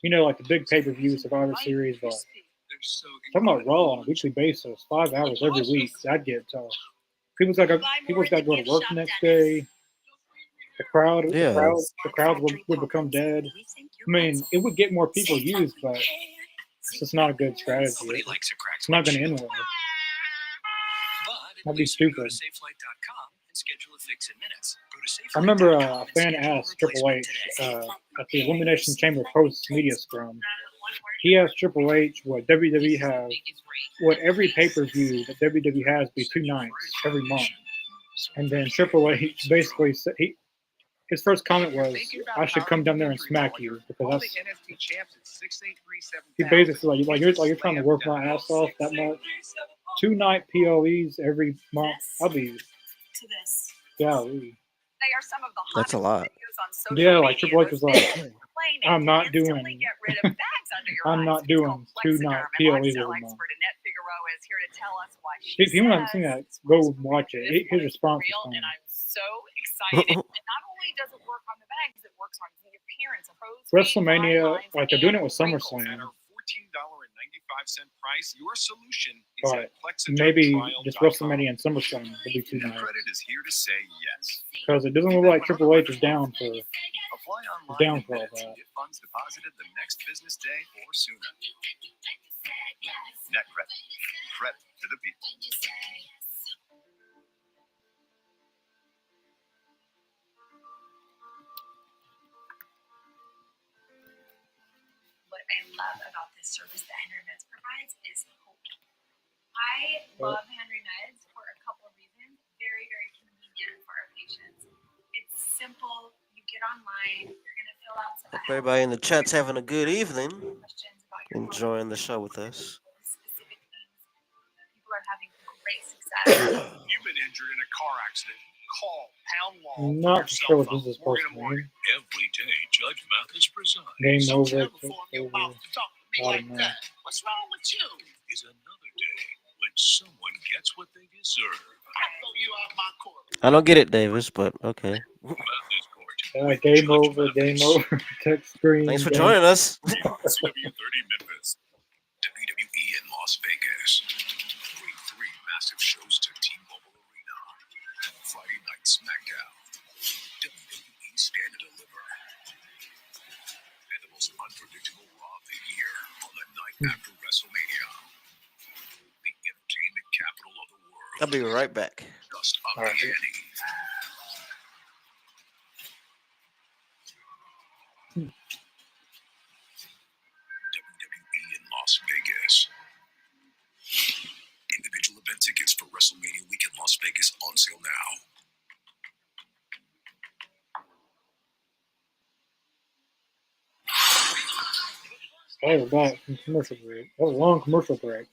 like the big pay-per-view Survivor Series, but talking about Raw on a weekly basis, 5 hours every week, that'd get tough. People's got to go to work the next day. The crowd would become dead. I mean, it would get more people used, but it's just not a good strategy. Nobody likes a cracked It's not going to windshield. end well. But That'd be at least you can go stupid. to safelight.com and schedule a fix in minutes. Go to I remember safelight.com a and fan schedule a asked Triple H replacement today. at the Elimination Chamber post media scrum. He asked Triple H what WWE has, what every pay-per-view that WWE has be 2 nights every month. And then Triple H basically said, his first comment was, "I should come down there and smack you because that's." He basically like you're trying to work my ass off that much. 2-night PLEs every month. I'll be golly. They are some of the That's a hottest lot. videos on social Yeah, like media. Triple H was Those like, videos complaining I'm to not instantly doing- get rid of bags under your I'm eyes. not It's doing called 2-night Plexiderm, and PLEs lifestyle every month. expert Annette Figueroa is here to tell us why she If you haven't says seen that, it's go possible watch this it. His one is response is real, funny. and I'm so excited. And not only does it work on the bags, it works on the appearance of pros, WrestleMania, like they're doing it with SummerSlam. At our $14.95 25-cent price, your solution is But at maybe plexidermtrial.com. just WrestleMania and SummerSlam would be too nice. Credit is here to say yes. Because it doesn't look like Triple H is down for Apply online down in for all minutes that. and get funds deposited the next business day or sooner. Net credit. Credit to the people. What I love about this service that Henry Meds provides is hope. I love Henry Meds for a couple of reasons. Very, very convenient for our patients. It's simple. You get online. You're going to fill out some Hope everybody in the chat's having a good evening, questions about your enjoying the show with us. specific things. People are having great success. You've been injured in a car accident. Call Pound Law. Not sure what this is supposed to mean. Every day, Judge Mathis presides. Game over. Never Click form your over. mouth to talk to me I like don't know. that. What's wrong with you? Is another day when someone gets what they deserve. I throw you out my court. I don't get it, Davis, but okay. Mathis court. Game over. Game over. Text screen. Thanks for game. joining us. CW30 Memphis. WWE in Las Vegas. Bring 3 massive shows to T-Mobile Arena. Friday Night SmackDown. WWE Stand and Deliver. And the most unpredictable Raw of the year on the night after WrestleMania. The entertainment capital of the world. I'll be right back. Just up All right. the ante. WWE in Las Vegas. Individual event tickets for WrestleMania week in Las Vegas on sale now. Oh, we're back from commercial break. That was a long commercial break.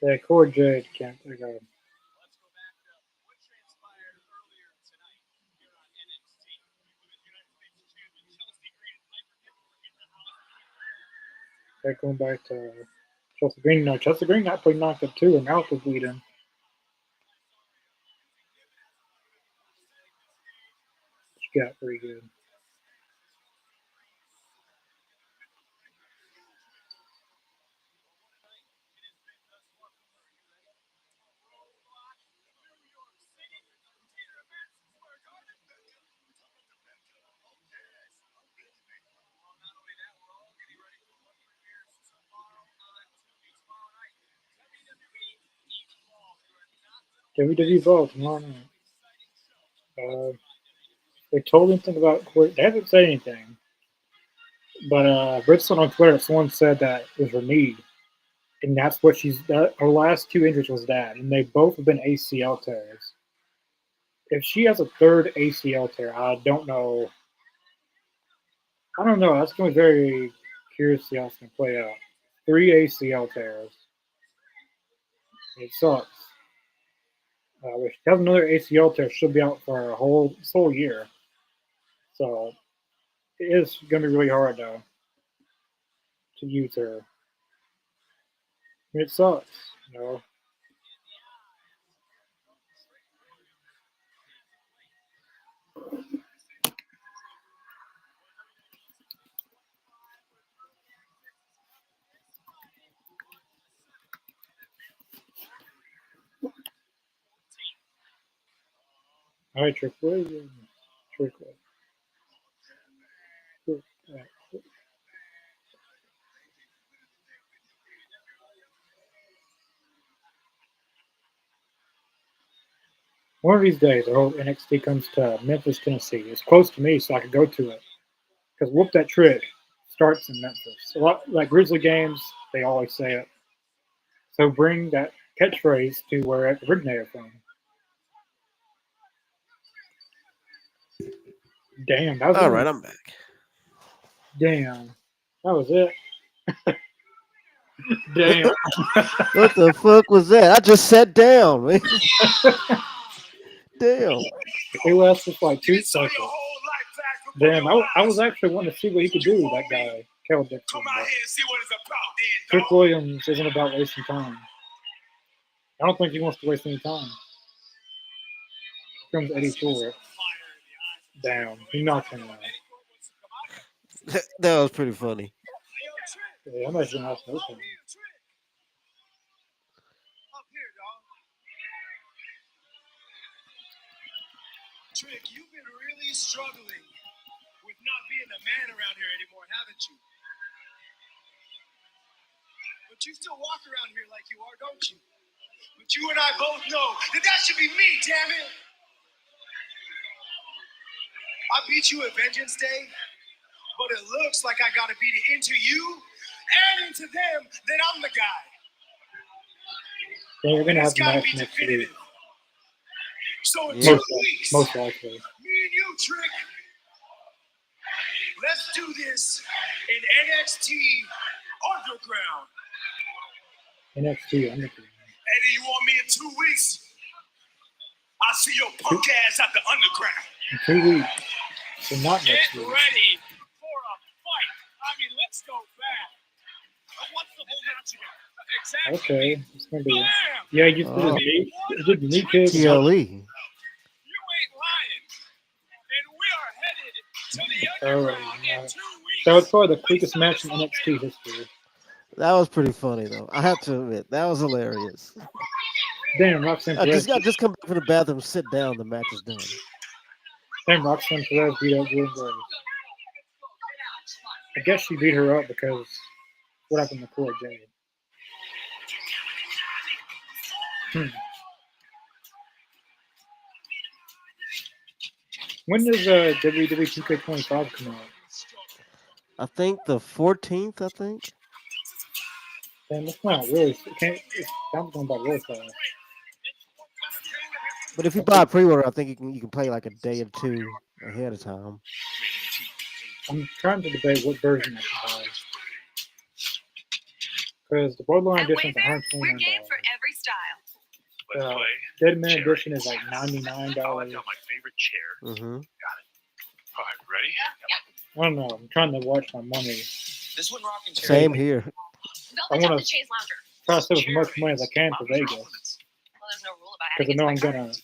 Yeah, Cord Jade can't take a. Let's go back to what transpired earlier tonight here on NXT. It was United States champion Chelsea Green. They're going back to Chelsea Green. No, Chelsea Green got pretty knocked up too, and mouth was bleeding. She got pretty good. WWE Vault tomorrow night. They told anything about Cord. They haven't said anything. But Bridgestone on Twitter, someone said that it was her knee, and that's what she's. Her last 2 injuries was that, and they both have been ACL tears. If she has a third ACL tear, I don't know. I don't know. That's going to be very curious to see how it's going to play out. 3 ACL tears. It sucks. If she has another ACL tear, she'll be out for this whole year. So it is going to be really hard though to use her. It sucks, you know. All right, Triple H. Triple H. One of these days, I hope NXT comes to Memphis, Tennessee. It's close to me, so I could go to it. Because Whoop That Trick starts in Memphis. A lot like Grizzly games, they always say it. So bring that catchphrase to where it originated from. Damn, that was All it. right, I'm back. Damn, that was it. Damn. What the fuck was that? I just sat down, man. Damn. It lasted for like 2 You saw your seconds. whole life back Damn, I was actually wanting to see what he could do, that guy, Kel Dixon. Come out But here and see what it's about, then, Trick dog. Williams isn't about wasting time. I don't think he wants to waste any time. Here comes Eddie Short. Damn, he knocked him out. That was pretty funny. Yeah, I'm actually not no time. Up here, dog. Trick, you've been really struggling with not being a man around here anymore, haven't you? But you still walk around here like you are, don't you? But you and I both know that should be me, damn it. I beat you at Vengeance Day, but it looks like I gotta beat it into you and into them that I'm the guy. Yeah, we're gonna have It's a gotta match be next week. definitive. So in Yeah. 2 weeks, Most likely. me and you, Trick, let's do this in NXT Underground. NXT Underground. Eddie, you want me in 2 weeks? I'll see your punk ass at the Underground. In 2 weeks. So not Get next week. ready for a fight. I mean, let's go back. What's the whole match again? Exactly. Okay. It's gonna be. Bam! Yeah, he just did Oh. his knee. He did the knee kick. TLE. You ain't lying. And we are headed to the Underground in 2 weeks. That was probably the quickest match in NXT history. That was pretty funny though. I have to admit that was hilarious. Damn, Roxanne Perez. Just come back from the bathroom, sit down. The match is done. Damn, Roxanne Perez beat up Jordynne Grace. I guess she beat her up because what happened to Cora Jade? When does WWE 2K25 come out? I think the 14th. I think. Damn, it's not really. Time's going by really fast. But if you buy a pre-order, I think you can play like a day or two ahead of time. I'm trying to debate what version I should buy. Because the Borderline edition is We're $129. game for every style. Let's Uh, play. Dead Man Cherry. edition is like $99. Oh, I got my favorite chair. Mm-hmm. All right, ready? I don't know. I'm trying to watch my money. This one rocking chair. Same here. Velvet I wanna- Delta Chase Lounger. Try to save as much money as I can for Vegas. Well, there's no rule about Because I adding know I'm it to my going cart.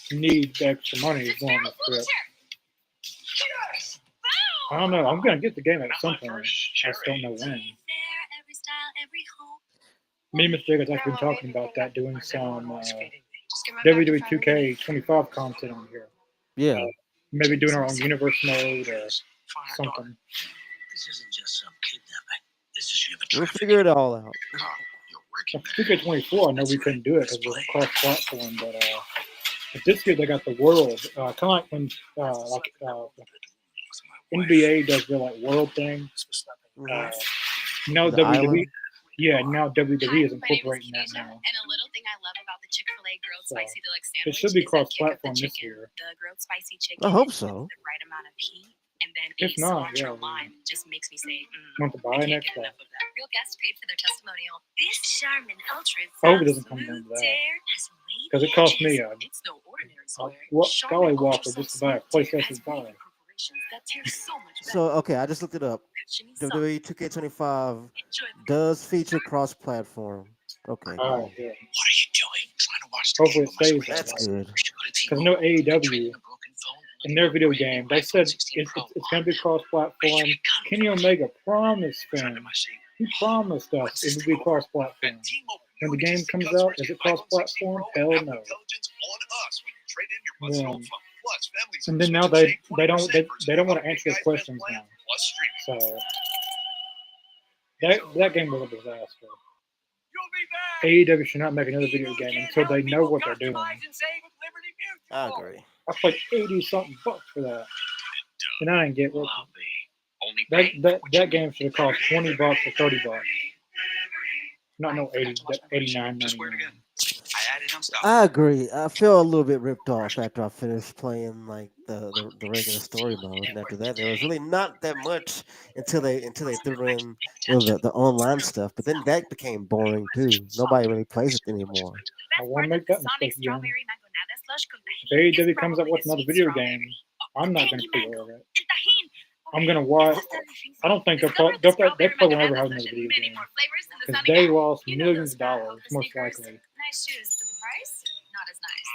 to need the extra money going on this trip. Yes! I don't know. I'm going to get the game at Not some my point. first I just don't know when. There, every style, every home. Me and Mr. Jacobs have been talking about that, doing some Just give my back WWE to Friday. 2K25 content on here. Yeah. Maybe doing our own universe mode or something. This isn't just some kidnapping. This is human We'll trafficking. figure it all out. Carl, you're working. 2K24, I know we couldn't do it because it was cross-platform, but this year they got the world, kind of like when NBA does their like world thing. Now The WWE, island? yeah, now WWE is Hi, my name is incorporating that Keisha, now. and a little thing I love about the Chick-fil-A grilled So, spicy deluxe it sandwich should be is the kick of the cross-platform this chicken. year. The grilled spicy chicken I hope is so. the right amount of heat, and then If a not, cilantro yeah. lime just makes me say, Want to I buy can't next get time? enough of that. Real guests paid for their testimonial. This Charmin Ultra I hope it doesn't come down to that. Because it cost me a It's no ordinary golly whopper just to buy a PlayStation 5. So okay, I just looked it up. WWE 2K25 does feature cross-platform. Okay. All cool. right, good. What are you doing? Trying to watch the Hopefully game it on my stays that That's way. good. Because I know AEW, in their video game, they said it's going to be cross-platform. Kenny Omega promised fans, he promised us it would be cross-platform. When the game comes out, is it cross-platform? Hell no. Yeah. And then now they don't want to answer your questions now. So that game was a disaster. AEW should not make another video game until they know what they're doing. I agree. I paid $80-something for that, and I didn't get what that game should have cost $20 or $30. Not no 80, $89.99. I agree. I feel a little bit ripped off after I finished playing like the regular story mode, and after that, there was really not that much until they threw in the online stuff. But then that became boring too. Nobody really plays it anymore. I won't make that mistake again. If AEW comes up with another video game, I'm not going to pre-order it. I'm going to watch. I don't think they probably won't ever have another video game because they lost millions of dollars, most likely. Nice shoes, but the price not as nice.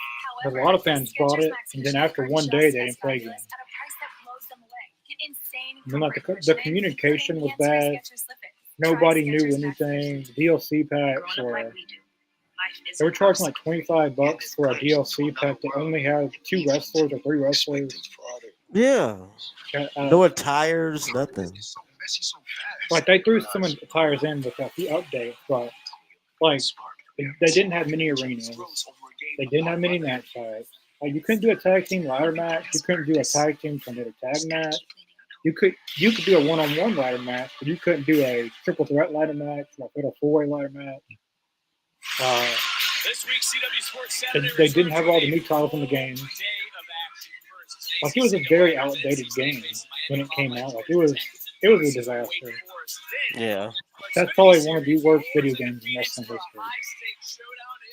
A However, lot of fans Skechers bought it, Max and then Cushion after are one just day, they as didn't play fabulous again. at a price that blows them away. Get insane And then like the cushioning, communication was cancer bad. Skechers Slip-ins. Nobody Try knew Skechers Max anything. Cushion. DLC packs Growing up were like we do. Life is they were charging hard. like $25 for a DLC pack that only had 2 wrestlers or 3 wrestlers. Yeah. Uh, No attires, nothing. like they threw some of the tires in with a few updates, but like they didn't have many arenas. They didn't have many match types. Like you couldn't do a tag team ladder match. You couldn't do a tag team tornado tag match. You could do a one-on-one ladder match, but you couldn't do a triple threat ladder match, like a 4-way ladder match. This week, CW Sports They Saturday didn't have all the new titles in the game. Like it was a very outdated game when it came out. Like it was a disaster. Yeah. That's probably one of the worst video games in wrestling history.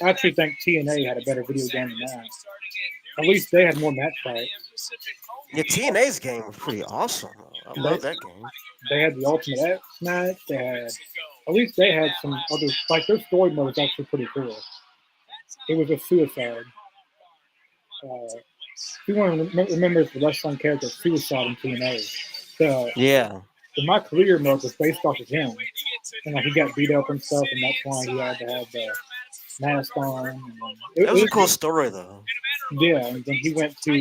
I actually think TNA had a better video game than that. At least they had more match types. Yeah, TNA's game was pretty awesome. I love that game. They had the Ultimate X match. They had, at least they had some other, like their story mode was actually pretty cool. It was a suicide. If you want to remember the wrestling character Suicide in TNA, Yeah. my career mode was based off of him. And like he got beat up and stuff, and that's why he had to have the mask on. And That was a cool story, though. Yeah, and then he went to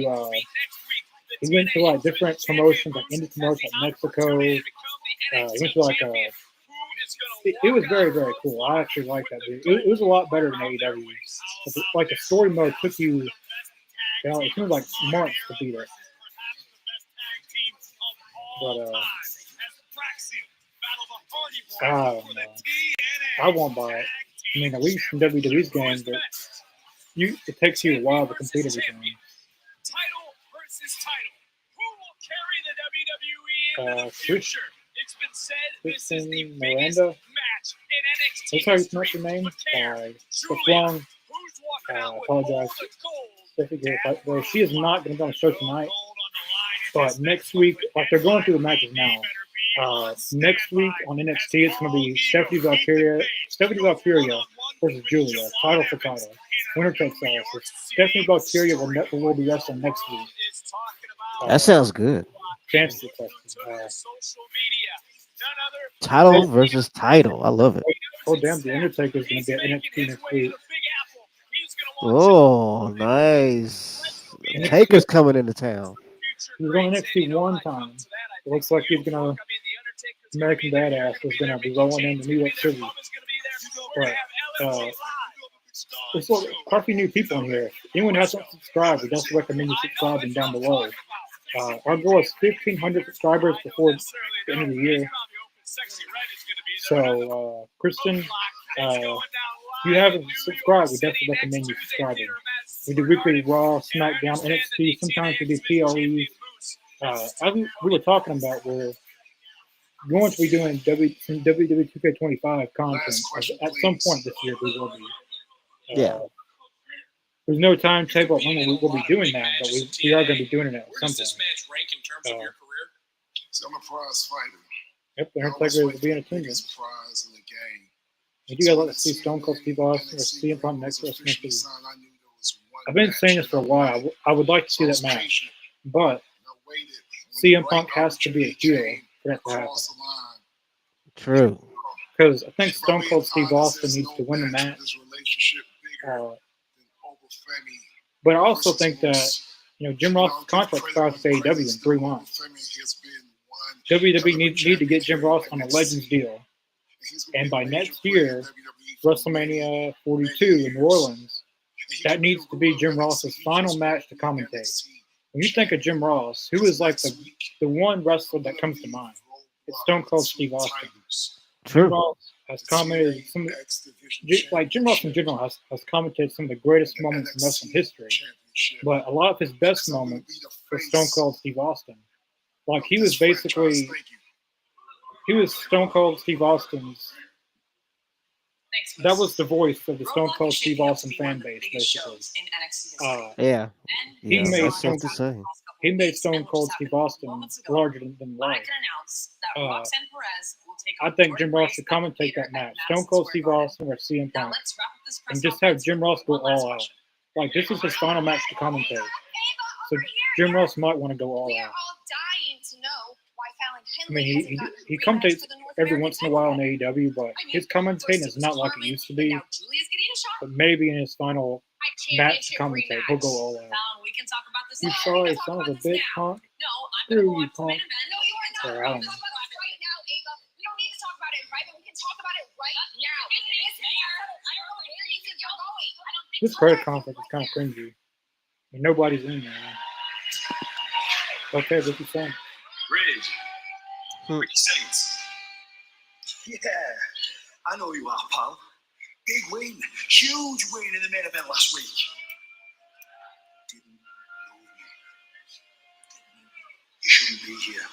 like different promotions, like indie promotions, like Mexico. He went to like it was very, very cool. I actually liked that video. It was a lot better than AEW. Like the story mode took you, it seemed like months to beat it. But oh man, I won't buy it. I mean, at least in WWE's games, but it takes you a while to complete everything. Title versus title. Who will carry the WWE into the future? It's been said this is the biggest Miranda. match in NXT. That's how you pronounce your name? What's wrong? Apologize. Well, she is not going to be on the show tonight. But next week, like they're going through the matches now. Next week on NXT, it's going to be Stephanie Valkyria versus Julia, title for title. Winner takes all. Stephanie Valkyria will be wrestling next week. That sounds good. Fantasy question. Title versus title. I love it. Oh, damn. The Undertaker is going to be at NXT next week. Oh, nice. Taker's coming into town. He was on NXT one time. It looks like he's going to, American Badass is going to be rolling into New York City. But, there's quite a few new people in here. If anyone hasn't subscribed, we definitely recommend you subscribing down below. Our goal is 1,500 subscribers before the end of the year. So, Kristen, if you haven't subscribed, we definitely recommend you subscribing. We do weekly Raw, SmackDown, NXT. Sometimes we do PLEs. As we were talking about, we're going to be doing some WWE 2K25 content. At some point this year, we will be. Yeah. There's no timetable when we will be doing that, but we are going to be doing it at some point. Match rank in terms of your career? So I'm a prize fighter. Yep, the Undertaker will be in attendance. Prize in the game. Would you guys like to see Stone Cold Steve Austin or CM Punk next WrestleMania? I've been saying this for a while. I would like to see that match, but CM Punk has to be a heel for that to happen. True. Because I think Stone Cold Steve Austin needs to win the match. But I also think that Jim Ross's contract expires with AEW in 3 months. WWE need to get Jim Ross on a Legends deal, and by next year, WrestleMania 42 in New Orleans, that needs to be Jim Ross's final match to commentate. When you think of Jim Ross, who is like the one wrestler that comes to mind? It's Stone Cold Steve Austin. True. Jim Ross has commented Jim Ross in general has commented some of the greatest moments in wrestling history. But a lot of his best moments were Stone Cold Steve Austin. Like he was Stone Cold Steve Austin's. That was the voice of the Stone Cold Steve Austin fan base, basically. Yeah. He made that's safe to say. He made It's- Stone and Cold just Steve happened Austin moments ago. larger than But I life. can announce that Roxanne Perez will take I on think Jordan Jim Ross Grace should at the commentate theater that match. at Stone Madison Cold Square Steve Garden. Austin or CM Now Punk. let's wrap up this press And just have conference Jim with Ross go one last all out. question. Like, this is his final match to commentate. So Jim Ross might want to go all We are out. all dying to know why Fallon I Henley mean, hasn't gotten he a rematch commentates for the North every American once in a while title. in AEW, but I mean, his commentating first is not like it Carmen, used to and be. now Julia's getting a shot. But maybe in his final My match to championship commentate, rematch. he'll go all out. Fallon, we can talk about this You later. sorry we can son talk of a about this bitch, now. punk. No, I'm gonna Screw go you, watch the main punk. event. No, you are not. Or, We I don't can know. talk about it right now, Ava. We don't need to talk about it in private. We can talk about it right now. I don't know where you think you're going. I don't think This press conference is kind of cringy. And nobody's in there. Okay, Ricky Saints. Ridge. Hmm. Ricky Saints. Yeah, I know you are, pal. Big win, huge win in the main event last week. Didn't know you. You shouldn't be here.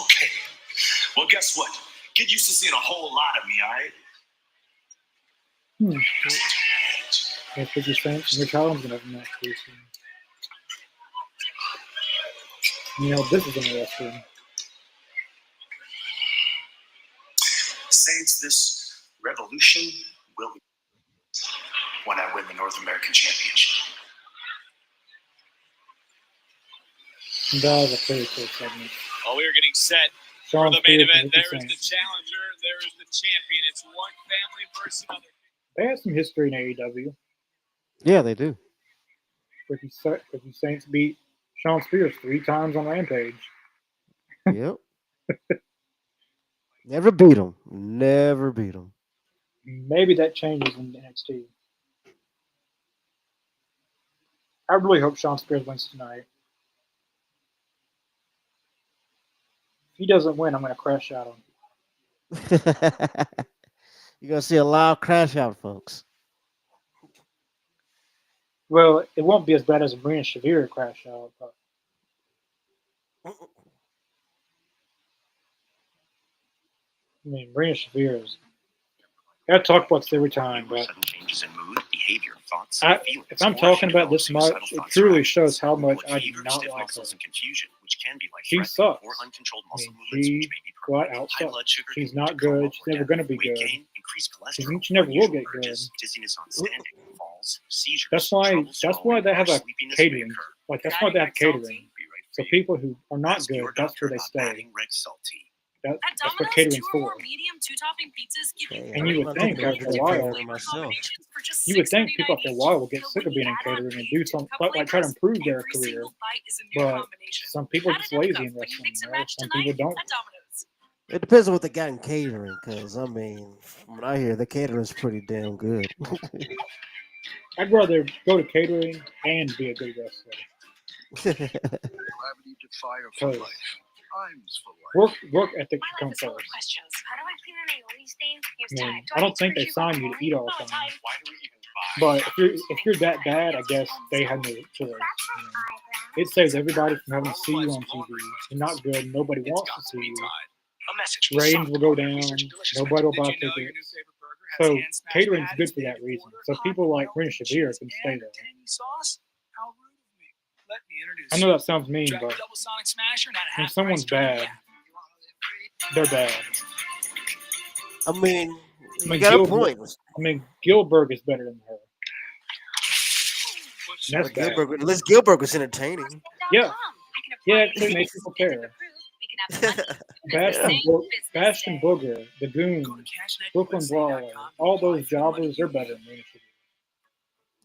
Okay. Well, guess what? Get used to seeing a whole lot of me, all right? That's Ricky Saints. And Rich Holland's going to have a match pretty soon. You know, this is interesting. Saints, this revolution will be when I win the North American Championship. And that was a pretty cool segment. While we were getting set for Sean the main Spears and event, Ricky there is the Saints. challenger, there is the champion. It's one family versus another. They have some history in AEW. Yeah, they do. Ricky Saints beat Sean Spears 3 times on Rampage. Yep. Never beat him. Never beat him. Maybe that changes in NXT. I really hope Sean Spears wins tonight. If he doesn't win, I'm going to crash out on him. You're gonna see a loud crash out, folks. Well, it won't be as bad as a Marina Shavir crash out, but I mean, Marina Shavir is. I talk about this every time, but Sudden changes in mood, behavior, thoughts, if I'm talking about this much, it truly shows how much I do not like her. She sucks. I mean, she flat out sucks. She's not good. She's never going to be good. She never will get good. That's why they have a catering. Like, that's why they have catering. So people who are not good, that's where they stay. That's what Domino's catering's 2 or for. more medium two-topping pizzas give you Yeah, And you I'm would gonna think take after a that while, flavor myself. you would think people after a while will get sick of being in catering and do something like try to improve their career. But some people are just lazy in wrestling. You know? Some people don't. It depends on what they got in catering, because I mean, from what I hear, the catering's pretty damn good. I'd rather go to catering and be a good wrestler. Gravity defier for 'Cause life. Times for life. work ethic should My come life is full of first. questions. How do I clean an aioli stain? Use I mean, Tide. Do I don't need think to they retrieve sign you to eat all the guacamole? time. Why do we even buy? But if you're that bad, I guess they have no choice. I mean, it saves everybody from having to see you on TV. You're not good. Nobody It's wants got to to see be you. Tide. A message. Ratings will go down. Nobody will buy Did you know your new tickets. favorite burger has So hand smashed catering's good patties, for that baked reason. quarter, So hot people like melted Rina Shavir cheese, can stay and there. tangy sauce? How rude of me. Let me introduce I know that sounds mean, Try the but double sonic smasher, not when half someone's price turkey bad, wrap. they're bad. I mean, I you mean, got a point. Gilbert is better than her. And that's bad. Liz Gilbert was entertaining. Yeah. Yeah, actually makes people care. Bastion Booger, The Goon, Go to Brooklyn Brawler, all those jobbers, they're better than Rina Shavir.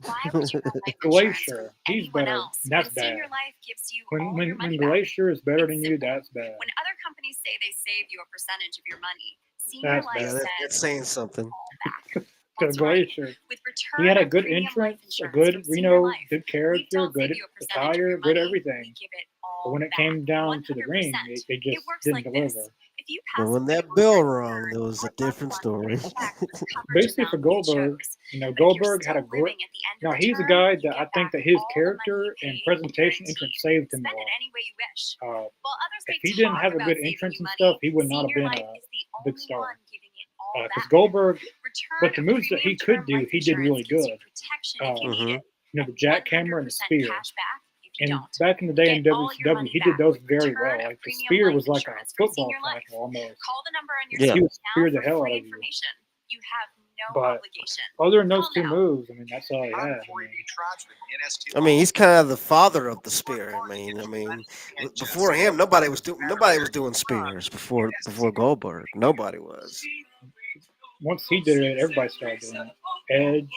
Why would you want life Glacier, insurance he's with anyone better. else That's when Senior bad. Life gives you When all your when money back? Glacier is better It's than you, simple. that's bad. When other companies say they save you a percentage of your money, Senior That's Life Yeah, bad. that's says saying something. all back. Because That's right. Glacier, With return he had a of good premium life entrance, a insurance good, from Senior Life, good we character, don't good save you a percentage of attire, your good money, everything. we give it But all when it back, came down to the 100%. ring, it It just works didn't like deliver. this. If you But pass when away that while bell you're rung, insured, there was a your loved different one story. will get back the coverage Basically, for amount you Goldberg, chose. you know, But if you're Goldberg had a still great. living at the end of Now the he's a term, guy you that I get think back that his all the money you character and paid, presentation guaranteed. entrance saved him a Spend it lot. any way you wish. Uh, While others if may he didn't talk have a about good saving entrance you and money, stuff, he would not have Senior been Life a is the big only star. one giving it all Because back. Goldberg, Return but the of moves that he premium could term do, life he did insurance really gives you good. protection if you need Mhm. it, You know, the and jackhammer and the 100% spear. cash back if you And don't. back in the day in Get all your WCW, money he did back those with very Return well. of Like the Premium spear Life was like a Insurance for football senior life. tackle almost. Call the number on your Yeah. He screen would spear now the for hell out free of you. information. You have no But obligation. other than those Call two now. moves, I mean, that's all he had. I Before you mean, be tragedy, NST I mean, he's kind of the father of the spear. Before him, nobody was doing spears before Goldberg. Nobody was. once he did it, everybody started doing it. Edge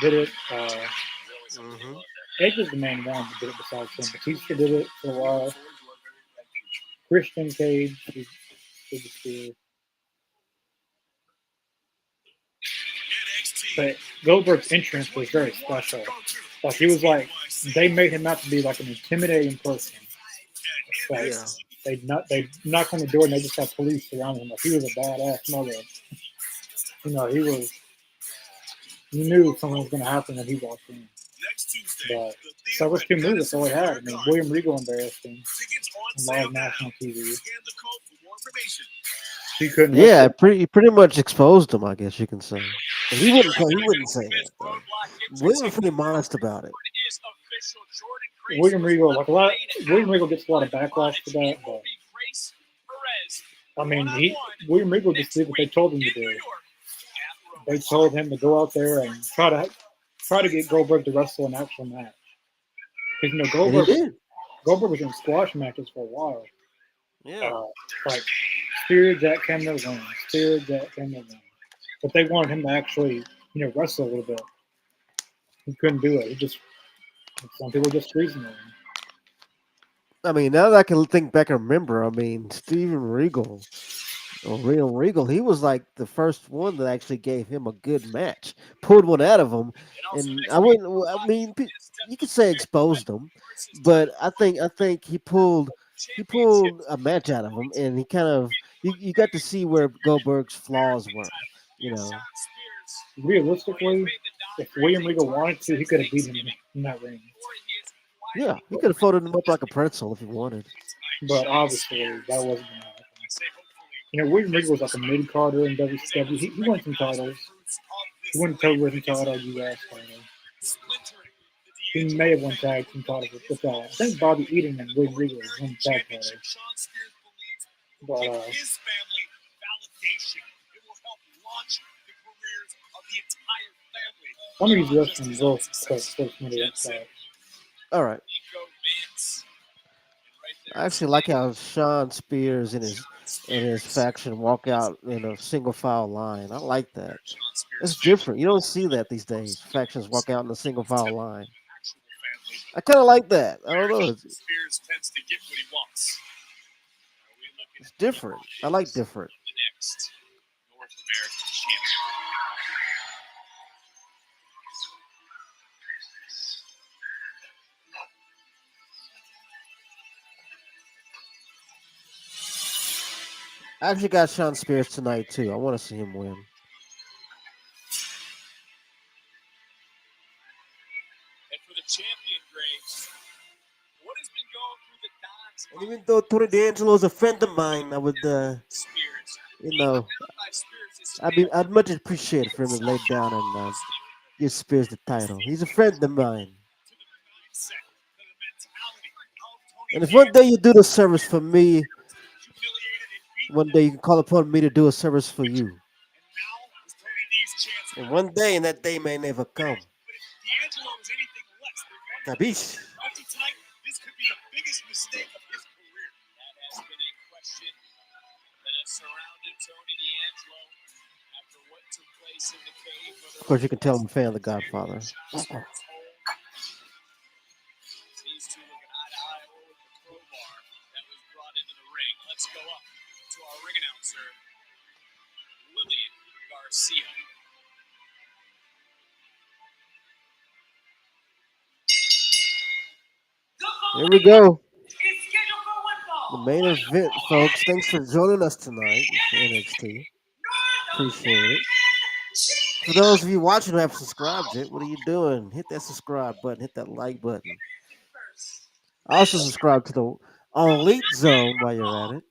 did it. Hmm. Edge was the main one that did it besides him. Batista did it for a while. Christian Cage did the spear. But Goldberg's entrance was very special. Like he was like they made him out to be like an intimidating person. Like Yeah. they knock on the door and they just have police surrounding him. Like he was a badass mother. You know, you knew something was gonna happen when he walked in. But so those two moves, that's all he had. I mean, William Regal embarrassed him on live national TV. He couldn't Yeah, wrestle. pretty much exposed him, I guess you can say. But he wouldn't say that though. William was pretty modest about it. William Regal, William Regal gets a lot of backlash for that, but I mean, William Regal just did what they told him to do. They told him to go out there and try to get Goldberg to wrestle an actual match. Because you know And he did. Goldberg was in squash matches for a while. Yeah. Like Spear, Jack Kemner wins. Spear, Jack Kemner wins. But they wanted him to actually, wrestle a little bit. He couldn't do it. Some people just squeezing him. I mean, now that I can think back and remember, I mean, Steven Regal or Real Regal, he was like the first one that actually gave him a good match, pulled one out of him, and I wouldn't. I mean, you could say exposed him, but I think he pulled a match out of him, and he kind of you got to see where Goldberg's flaws were, you know. Realistically, if William Regal wanted to, he could have beat him in that ring. Yeah, he could have folded him up like a pretzel if he wanted. But obviously, that wasn't going to happen. William Regal was like a mid Carter in WCW. He won some titles. He won television title, US title. He may have won tag team titles with that. I think Bobby Eaton and William Regal won tag titles. But I'm gonna use this one real quick first minute website. All right. I actually like how Sean Spears and his faction walk out in a single file line. I like that. It's different. You don't see that these days. Factions walk out in a single file line. I kind of like that. I don't know. It's different. I like different. I actually got Sean Spears tonight too. I want to see him win. And even though Tony D'Angelo is a friend of mine, I would, you know, I'd much appreciate for him to lay down and give Spears the title. He's a friend of mine. And if one day you do the service for me, one day you can call upon me to do a service for you. And one day, and that day may never come. Capiche? Of course, you can tell I'm a fan of The Godfather. Here we go. The main event, folks. Thanks for joining us tonight for NXT. Appreciate it. For those of you watching who haven't subscribed yet, what are you doing? Hit that subscribe button. Hit that like button. Also subscribe to the Elite Zone while you're at it.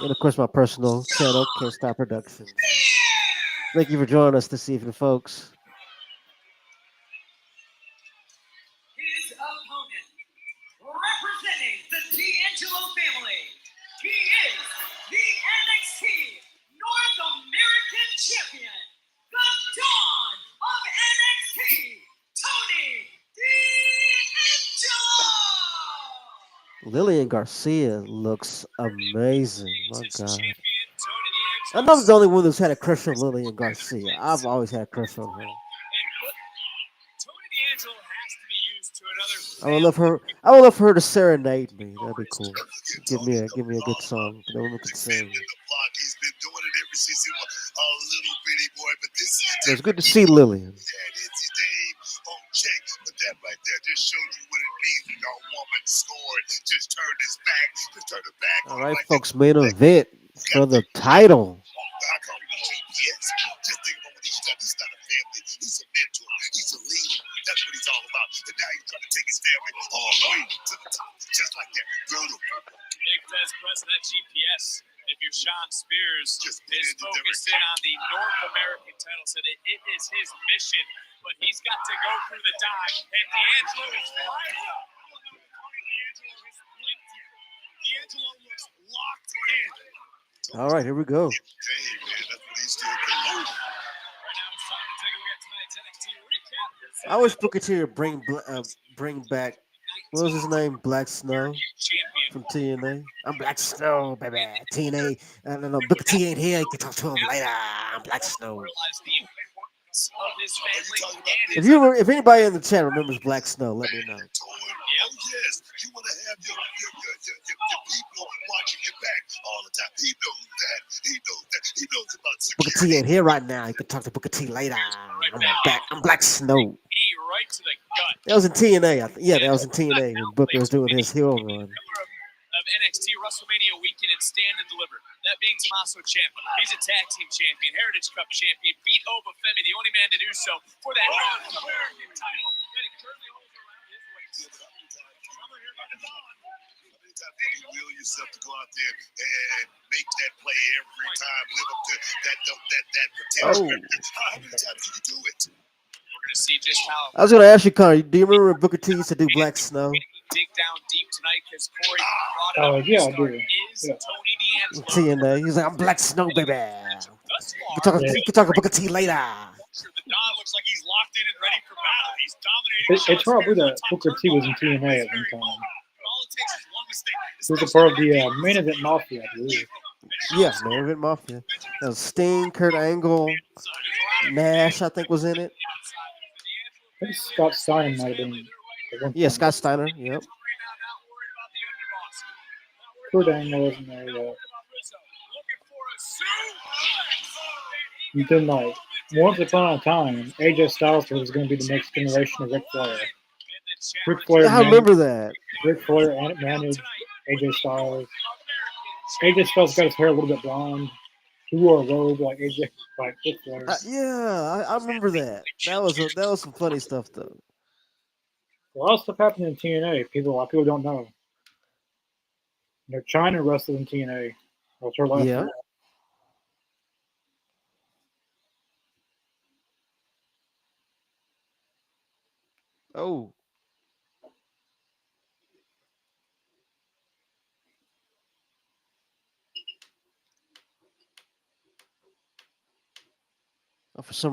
And of course, my personal channel, Can't Stop Productions. Thank you for joining us this evening, folks. champion, the Dawn of NXT, Tony D'Angelo. Lillian Garcia looks amazing. My God. Champion Tony I D'Angelo. know I'm the only one who's had a crush on Lillian Garcia. I've always had a crush on her. And Tony D'Angelo has to be used to another I would love her. I would love for her to serenade me. That'd be cool. Give me a good song that women can sing. In the block, he's been doing it ever since he was a little bitty boy. But this is It was good to see Lillian. had his name on check. But that right there just shows you what it means when a woman scored. Just turned his back. Just turned her back. All right, folks, main event for the title. I call him GPS. Just think about what he's done. He's not a family. He's a mentor. He's a leader. That's what he's all about. And now he's trying to take his family all the way to the top. Just like that. Beautiful. Big Fez pressing that GPS. If you're Sean Spears, Just is focused in on the North American title, so that it is his mission, but he's got to go through the dive. And D'Angelo is fired up. D'Angelo looks locked in. All right, here we go. Hey, man, that's what he's doing. Right now it's time to take a look at tonight's NXT recap. I wish Booker T would bring back, what was his name? Black Snow from TNA. I'm Black Snow, baby. TNA. No, Booker T ain't here. You can talk to him later. I'm Black Snow. Realize the importance of his family and If his if anybody in the chat remembers Black Snow, let me know. Oh, yes. You want to have your people watching your back all the time. He knows that. He knows that. He knows about Booker security. T ain't here right now. You can talk to Booker T later. I'm back. I'm Black Snow. knee right to the gut. That was in TNA. Yeah, that was in TNA when Booker was doing his heel run. Of NXT WrestleMania weekend and Stand and Deliver. That being Tommaso Ciampa. He's a tag team champion, Heritage Cup champion, beat Obafemi, the only man to do so for that North American title that he currently holds around his waist. How many times do you will yourself to go out there and make that play every time, live up to that potential? How many times do you do it? We're going to see just how I was going to ask you, Connor, do you remember when Booker T used to do Black Snow? dig down deep tonight because Corey brought it Oh, up. yeah, I Start do. is Yeah. Tony D'Angelo. TNA. He's like, I'm Black Snow, baby. Thus You far, can talk to Booker T later. the Don looks like he's locked in and ready for battle. He's dominating. It's hard to believe that Booker T was in TNA at one time. All it takes is one mistake. He was a part of the main event Mafia, I believe. Yeah, Man Event Mafia. That was Sting, Kurt Angle, Nash, I think, was in it. I think Scott Steiner might have been. At one Yeah, point. Scott Steiner. Yep. Kurt Angle wasn't there yet. And then, like, once upon a time, AJ Styles was going to be the next generation of Ric Flair. Ric Flair, I remember that. Ric Flair managed AJ Styles. AJ Styles got his hair a little bit blonde. He wore a robe like AJ, like Ric Flair. Yeah, I remember that. That was some funny stuff though. A lot of stuff happened in TNA. A lot of people don't know. You know, China wrestled in TNA. That was her last Yeah. match. Oh. For some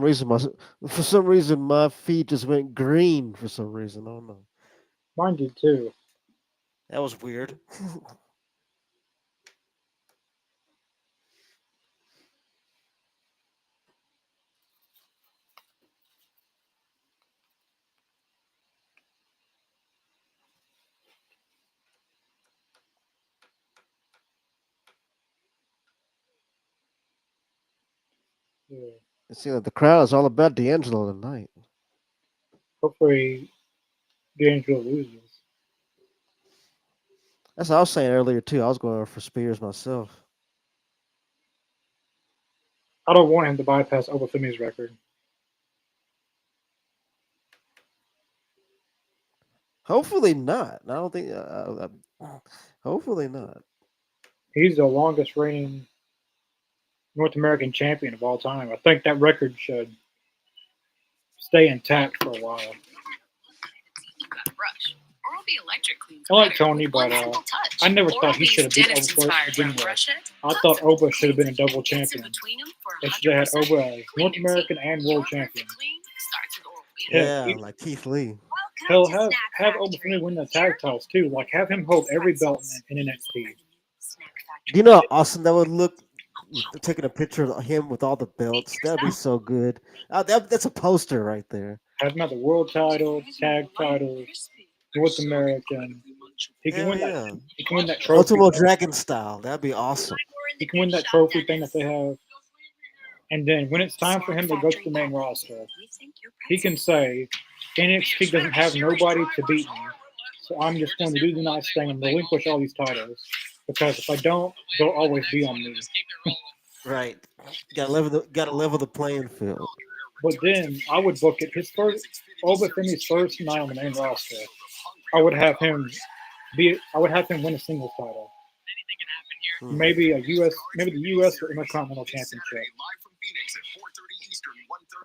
reason my feed just went green for some reason. I don't know. Mine did too. That was weird. Yeah. It seems like the crowd is all about D'Angelo tonight. Hopefully, D'Angelo loses. That's what I was saying earlier too. I was going for Spears myself. I don't want him to bypass Obafemi's record. Hopefully not. I don't think. Hopefully not. He's the longest reigning North American champion of all time. I think that record should stay intact for a while. You've got a brush, or I'll Coffee Electric cleans I like better Tony, with one but simple touch. I never thought he Oral-B's should have beat Oba first to dentist-inspired begin lamp with. brush it. I thought Oba should have been a double Gets in champion. between them for They should have had 100% Oba as clean North and American clean. and Your world champion. perfect clean starts with Oral-B. Yeah, Heck, like Keith Lee. hell, Welcome to have Snack Oba Factory. Femi win the tag titles too. Like have him hold every belt in NXT. Snack Do you know how awesome that would look? Taking a picture of him with all the belts. That'd be so good. That's a poster right there. Have him have the world title, tag titles, North American. He can Hell win that. yeah. He can win that trophy. Ultimo Dragon style. That'd be awesome. He can win that trophy thing that they have. And then when it's time for him to go to the main roster, he can say, NXT doesn't have nobody to beat me, so I'm just going to do the nice thing and relinquish all these titles. Because if I don't, they'll always be on me. Right. Gotta level the playing field. But then I would book it his first Oba Femi's first night on the main roster. I would have him win a singles title. Maybe the US or Intercontinental Championship.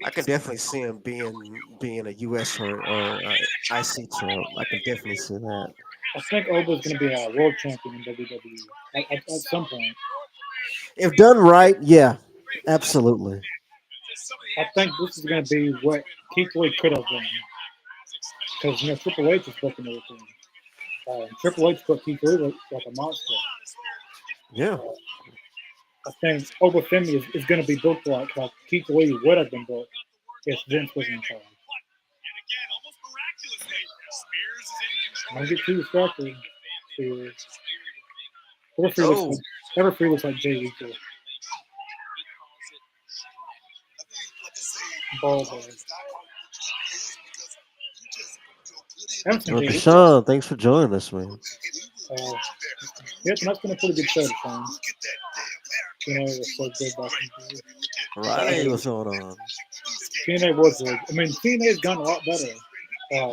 I can definitely see him being a US or IC champ. I can definitely see that. I think Oba's going to be a world champion in WWE at some point. If done right, yeah, absolutely. I think this is going to be what Keith Lee could have been. Because, Triple H is booking everything. Triple H put Keith Lee like a monster. Yeah. I think Oba Femi is going to be booked like Keith Lee would have been booked if Vince was in charge. Don't get too distracted. Every looks like Jay Lethal. Ball boy. Sean, thanks for joining us, man. Yeah, tonight's been a pretty good show, Sean. TNA was so good back in the day. Friday, what's going on? TNA was good. I mean, TNA's gotten a lot better.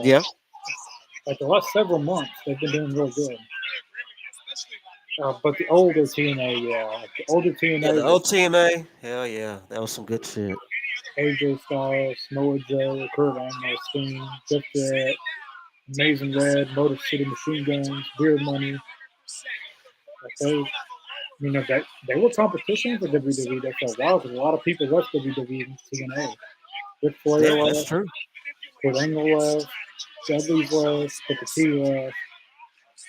Yeah. Like the last several months, they've been doing real good. But the older TNA, the older TNA. Yeah, the old TNA, hell yeah, that was some good shit. AJ Styles, Samoa Joe, Kurt Angle, Sting, Jeff Jarrett, Amazing Red, Motor City Machine Guns, Beard Money. They were competition for WWE there for a while because a lot of people left WWE and TNA. Ric Flair Yeah, that's left, true. Kurt Angle left, Dudley's left, Booker T left,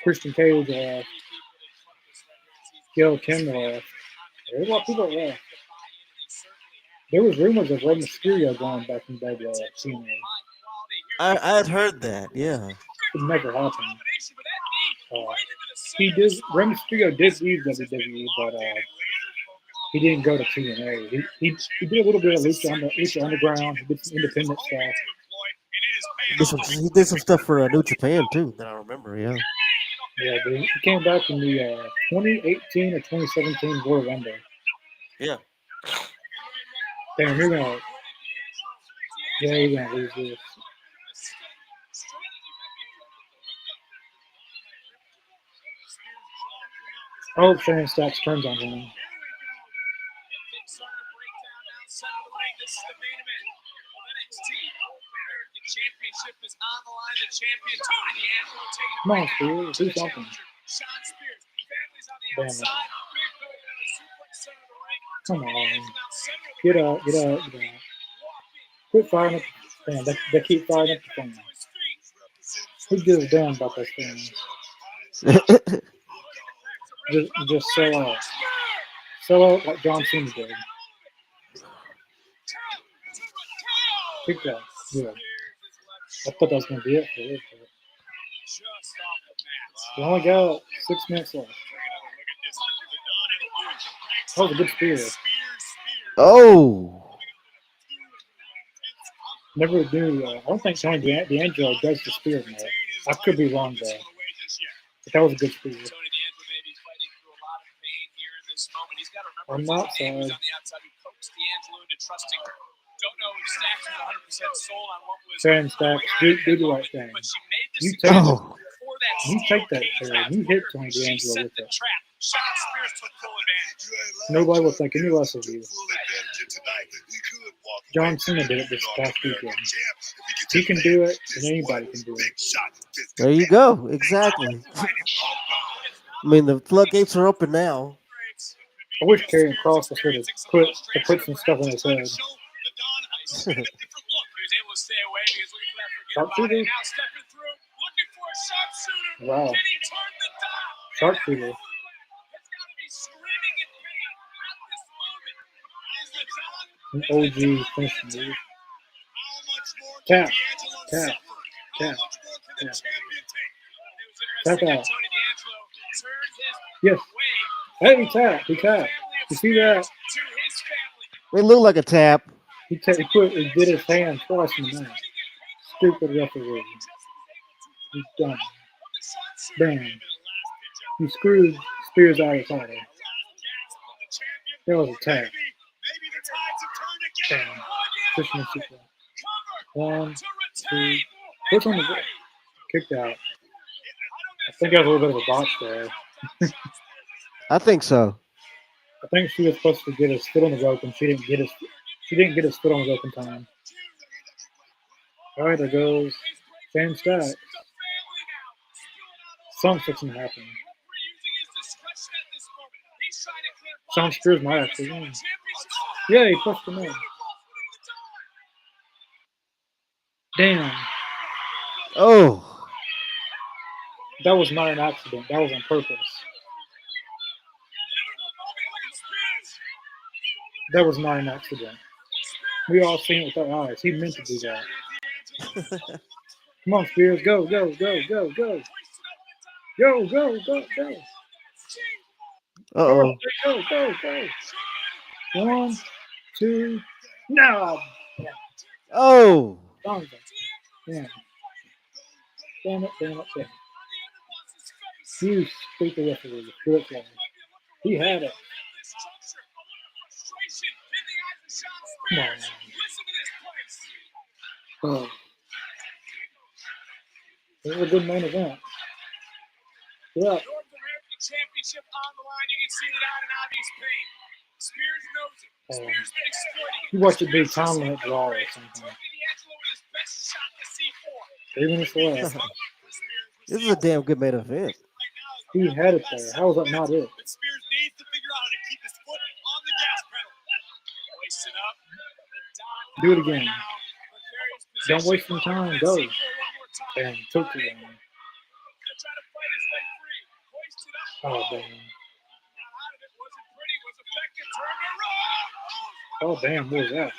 Christian Cage left, Gail Kim left. There's a lot of people that left. There was rumors of Rey Mysterio going back in TNA. I had heard that, yeah. It never happened. Rey Mysterio did leave WWE, but he didn't go to TNA. He did a little bit of Lucha Underground. He did some independent stuff. He did some stuff for New Japan too, that I remember. Yeah. Yeah, but he came back in the 2018 or 2017 Royal Rumble. Yeah. Damn, you're gonna lose this. I hope Sharon Stacks turns on him. Championship is on the line. The champion Tony D'Angelo taking Come on, Spears, do something. Sean Spears, families on the Damn it. outside. Big Bill in the suplex center of the ring. Come Tony on. D'Angelo now center of the ring. Get out. Quit firing up the fan. They keep firing up the fan. Who gives a damn about those fans? Just sell out. Sell out like John Cena did. Pick that. Yeah. I thought that was going to be it for this. We only got 6 minutes left. That was a good spear. Oh. Never do. I don't think Tony D'Angelo does the spear now. I could be wrong though. But that was a good spear. I'm not sorry. Don't know if Stacks was 100% sold on what was. Sharon Stacks, do the right thing. But she made this You take that chair. You hit Tony D'Angelo with it. Sean Spears took full advantage. Nobody will think any less of you. John Cena did it this past weekend. He can do it, and anybody can do it. There you go. Exactly. I mean, the floodgates are open now. I wish Karrion Kross was here to put some stuff in his head. Sharpshooter? Wow. Sharpshooter. An OG finishing move. Tap. Tap. Tap. Tap. Tap out. Yes. Hey, he tapped. He tapped. You see that? It looked like a tap. He did his hand twice in the night. Stupid referee. He's done. Bam. He screwed Spears out of the title. That was a tap. Bam. Fisherman suplex. 1, 2. What's on the ground? Kicked out. I think that was a little bit of a botch there. I think so. I think she was supposed to get his foot on the rope, and she didn't get his foot on the rope in time. All right, there goes Sam Stacks. Something's fixing to happen. Shawn Spears might actually win. Yeah, he pushed him in. Damn. Oh, That was not an accident. That was on purpose. That was not an accident. We all seen it with our eyes. He meant to do that. Come on, Spears. Go, go, go, go, go. Go, go, go, go. uh-oh. Go, go, go. 1, 2. No. Oh. Damn. Damn it, damn it, damn it. You stupid referee. Good play. He had it. Come on. Oh. This is a good main event. Yeah. North American Championship on the line. You can see it out in obvious pain. Spears knows it. Spears been exploiting it. You watch it be Tomlin draw or something. 3 minutes left. This is a damn good main event. He had it there. How was that not it? Spears needs to figure out how to keep his foot on the gas pedal. Hoist it up. Do it again. Don't waste some time. Go. And took too long. Oh, damn. Oh, damn. What was that?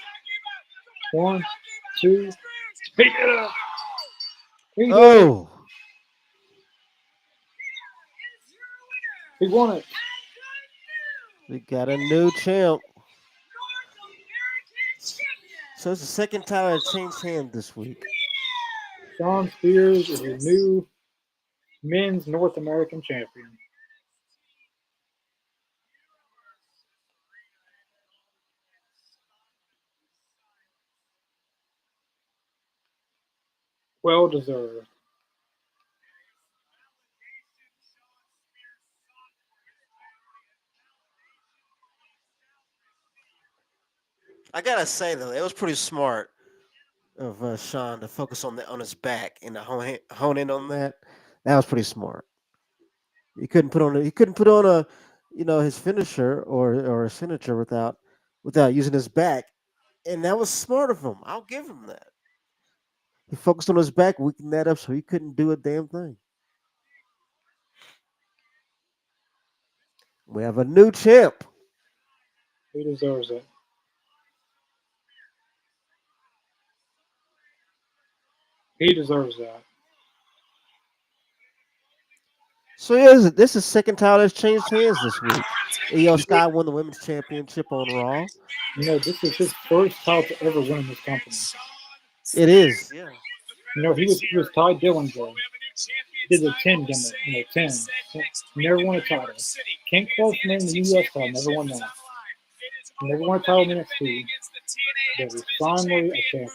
1, 2. Pick it up. He did it. Oh. He won it. We got a new champ. So it's the second time it changed hands this week. Shawn Spears is your new men's North American champion. Well deserved. I gotta say though, it was pretty smart of Sean to focus on his back and to hone in on that. That was pretty smart. He couldn't put on a his finisher or a signature without using his back, and that was smart of him. I'll give him that. He focused on his back, weakened that up so he couldn't do a damn thing. We have a new champ. He deserves it. He deserves that. So yeah, this is second time that's changed hands this week. Io Sky won the women's championship on Raw. You know, this is his first title to ever win in this company. It is. Yeah. You know, he was Ty Dillinger. Did the 10 gimmick, 10. Never won a title. Can't close name the US title, never won that. Never won a title in NXT. But he's finally a champion.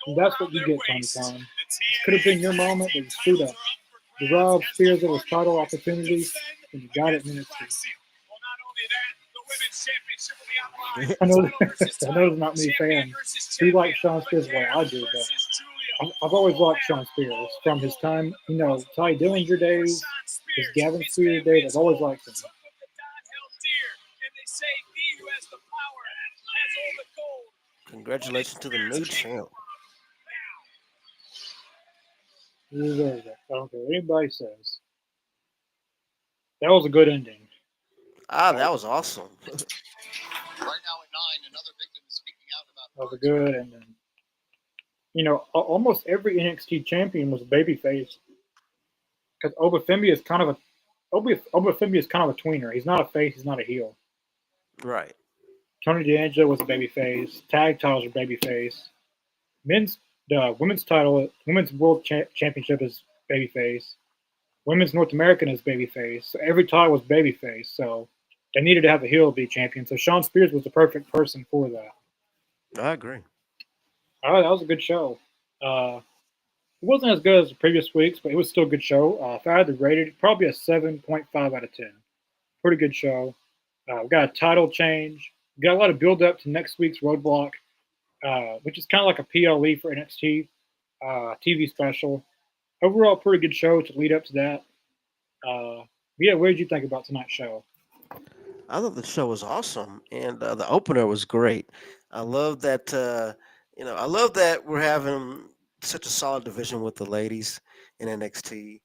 And that's what you get, Tony Khan. Could have been your moment, but you screwed up. You robbed Spears of his title opportunities, and you got it in NXT. Well, not only that, the women's championship I know, I know there's not many fans who like Sean Spears the way I do, but I've always liked Sean Spears from his time, Ty Dillinger days, his Gavin Spears days. I've always liked him. Congratulations to the new champ. He deserves it. I don't care what anybody says. That was a good ending. That was awesome. Right now at 9, another victim is speaking out about. That was a good ending. Almost every NXT champion was a babyface because Obafemi is kind of a tweener. He's not a face. He's not a heel. Right. Tony D'Angelo was a babyface. Tag titles are babyface. Women's World Championship is babyface. Women's North American is babyface. So every title was babyface. So they needed to have a heel be champion. So Sean Spears was the perfect person for that. I agree. All right, that was a good show. It wasn't as good as the previous weeks, but it was still a good show. If I had to rate it, probably a 7.5 out of 10. Pretty good show. We got a title change. We got a lot of build up to next week's Roadblock, which is kind of like a PLE for NXT TV special. Overall, pretty good show to lead up to that. Yeah, what did you think about tonight's show? I thought the show was awesome, and the opener was great. I love that. I love that we're having such a solid division with the ladies in NXT.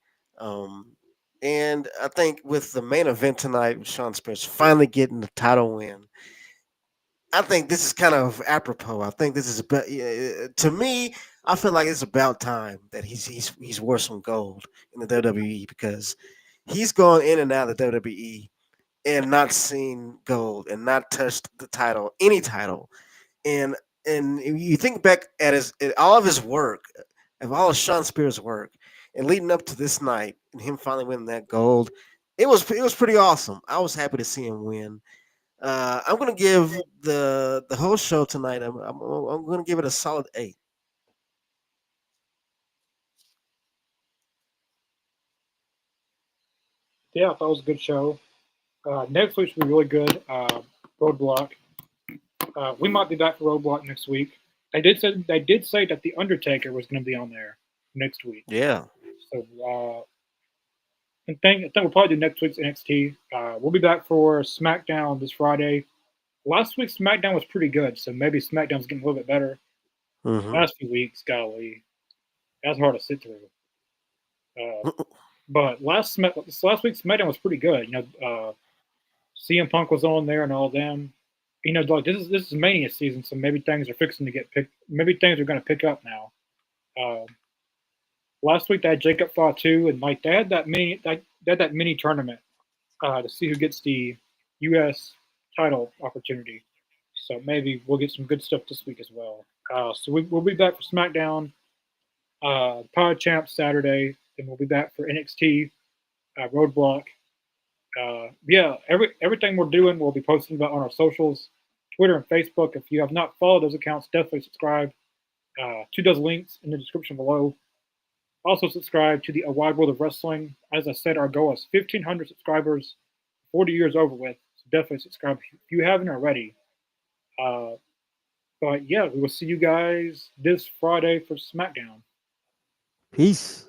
And I think with the main event tonight, Sean Spears finally getting the title win. I think this is kind of apropos. I think this is about, to me. I feel like it's about time that he's worth some gold in the WWE because he's gone in and out of the WWE and not seen gold and not touched the title, any title. And if you think back at all of his work, of all of Sean Spears' work, and leading up to this night and him finally winning that gold, it was pretty awesome. I was happy to see him win. I'm gonna give the whole show tonight. I'm gonna give it a solid 8. Yeah, I thought it was a good show. Next week should be really good. Roadblock. We might be back for Roadblock next week. They did say that the Undertaker was going to be on there next week. Yeah. So I think we'll probably do next week's NXT. We'll be back for SmackDown this Friday. Last week's SmackDown was pretty good, so maybe SmackDown's getting a little bit better. Mm-hmm. Last few weeks, golly, that's hard to sit through. But last week's SmackDown was pretty good. CM Punk was on there and all of them. Like this is Mania season, so maybe things are fixing to get picked. Maybe things are going to pick up now. Last week they had Jacob Fatu, and like they had that mini tournament to see who gets the U.S. title opportunity. So maybe we'll get some good stuff this week as well. So we'll be back for SmackDown, Pod Champs Saturday, and we'll be back for NXT Roadblock. Yeah, everything we're doing we'll be posting about on our socials, Twitter and Facebook. If you have not followed those accounts, definitely subscribe to those links in the description below. Also subscribe to the A Wide World of Wrestling. As I said, our goal is 1,500 subscribers, 40 years over with. So definitely subscribe if you haven't already. But yeah, we will see you guys this Friday for SmackDown. Peace.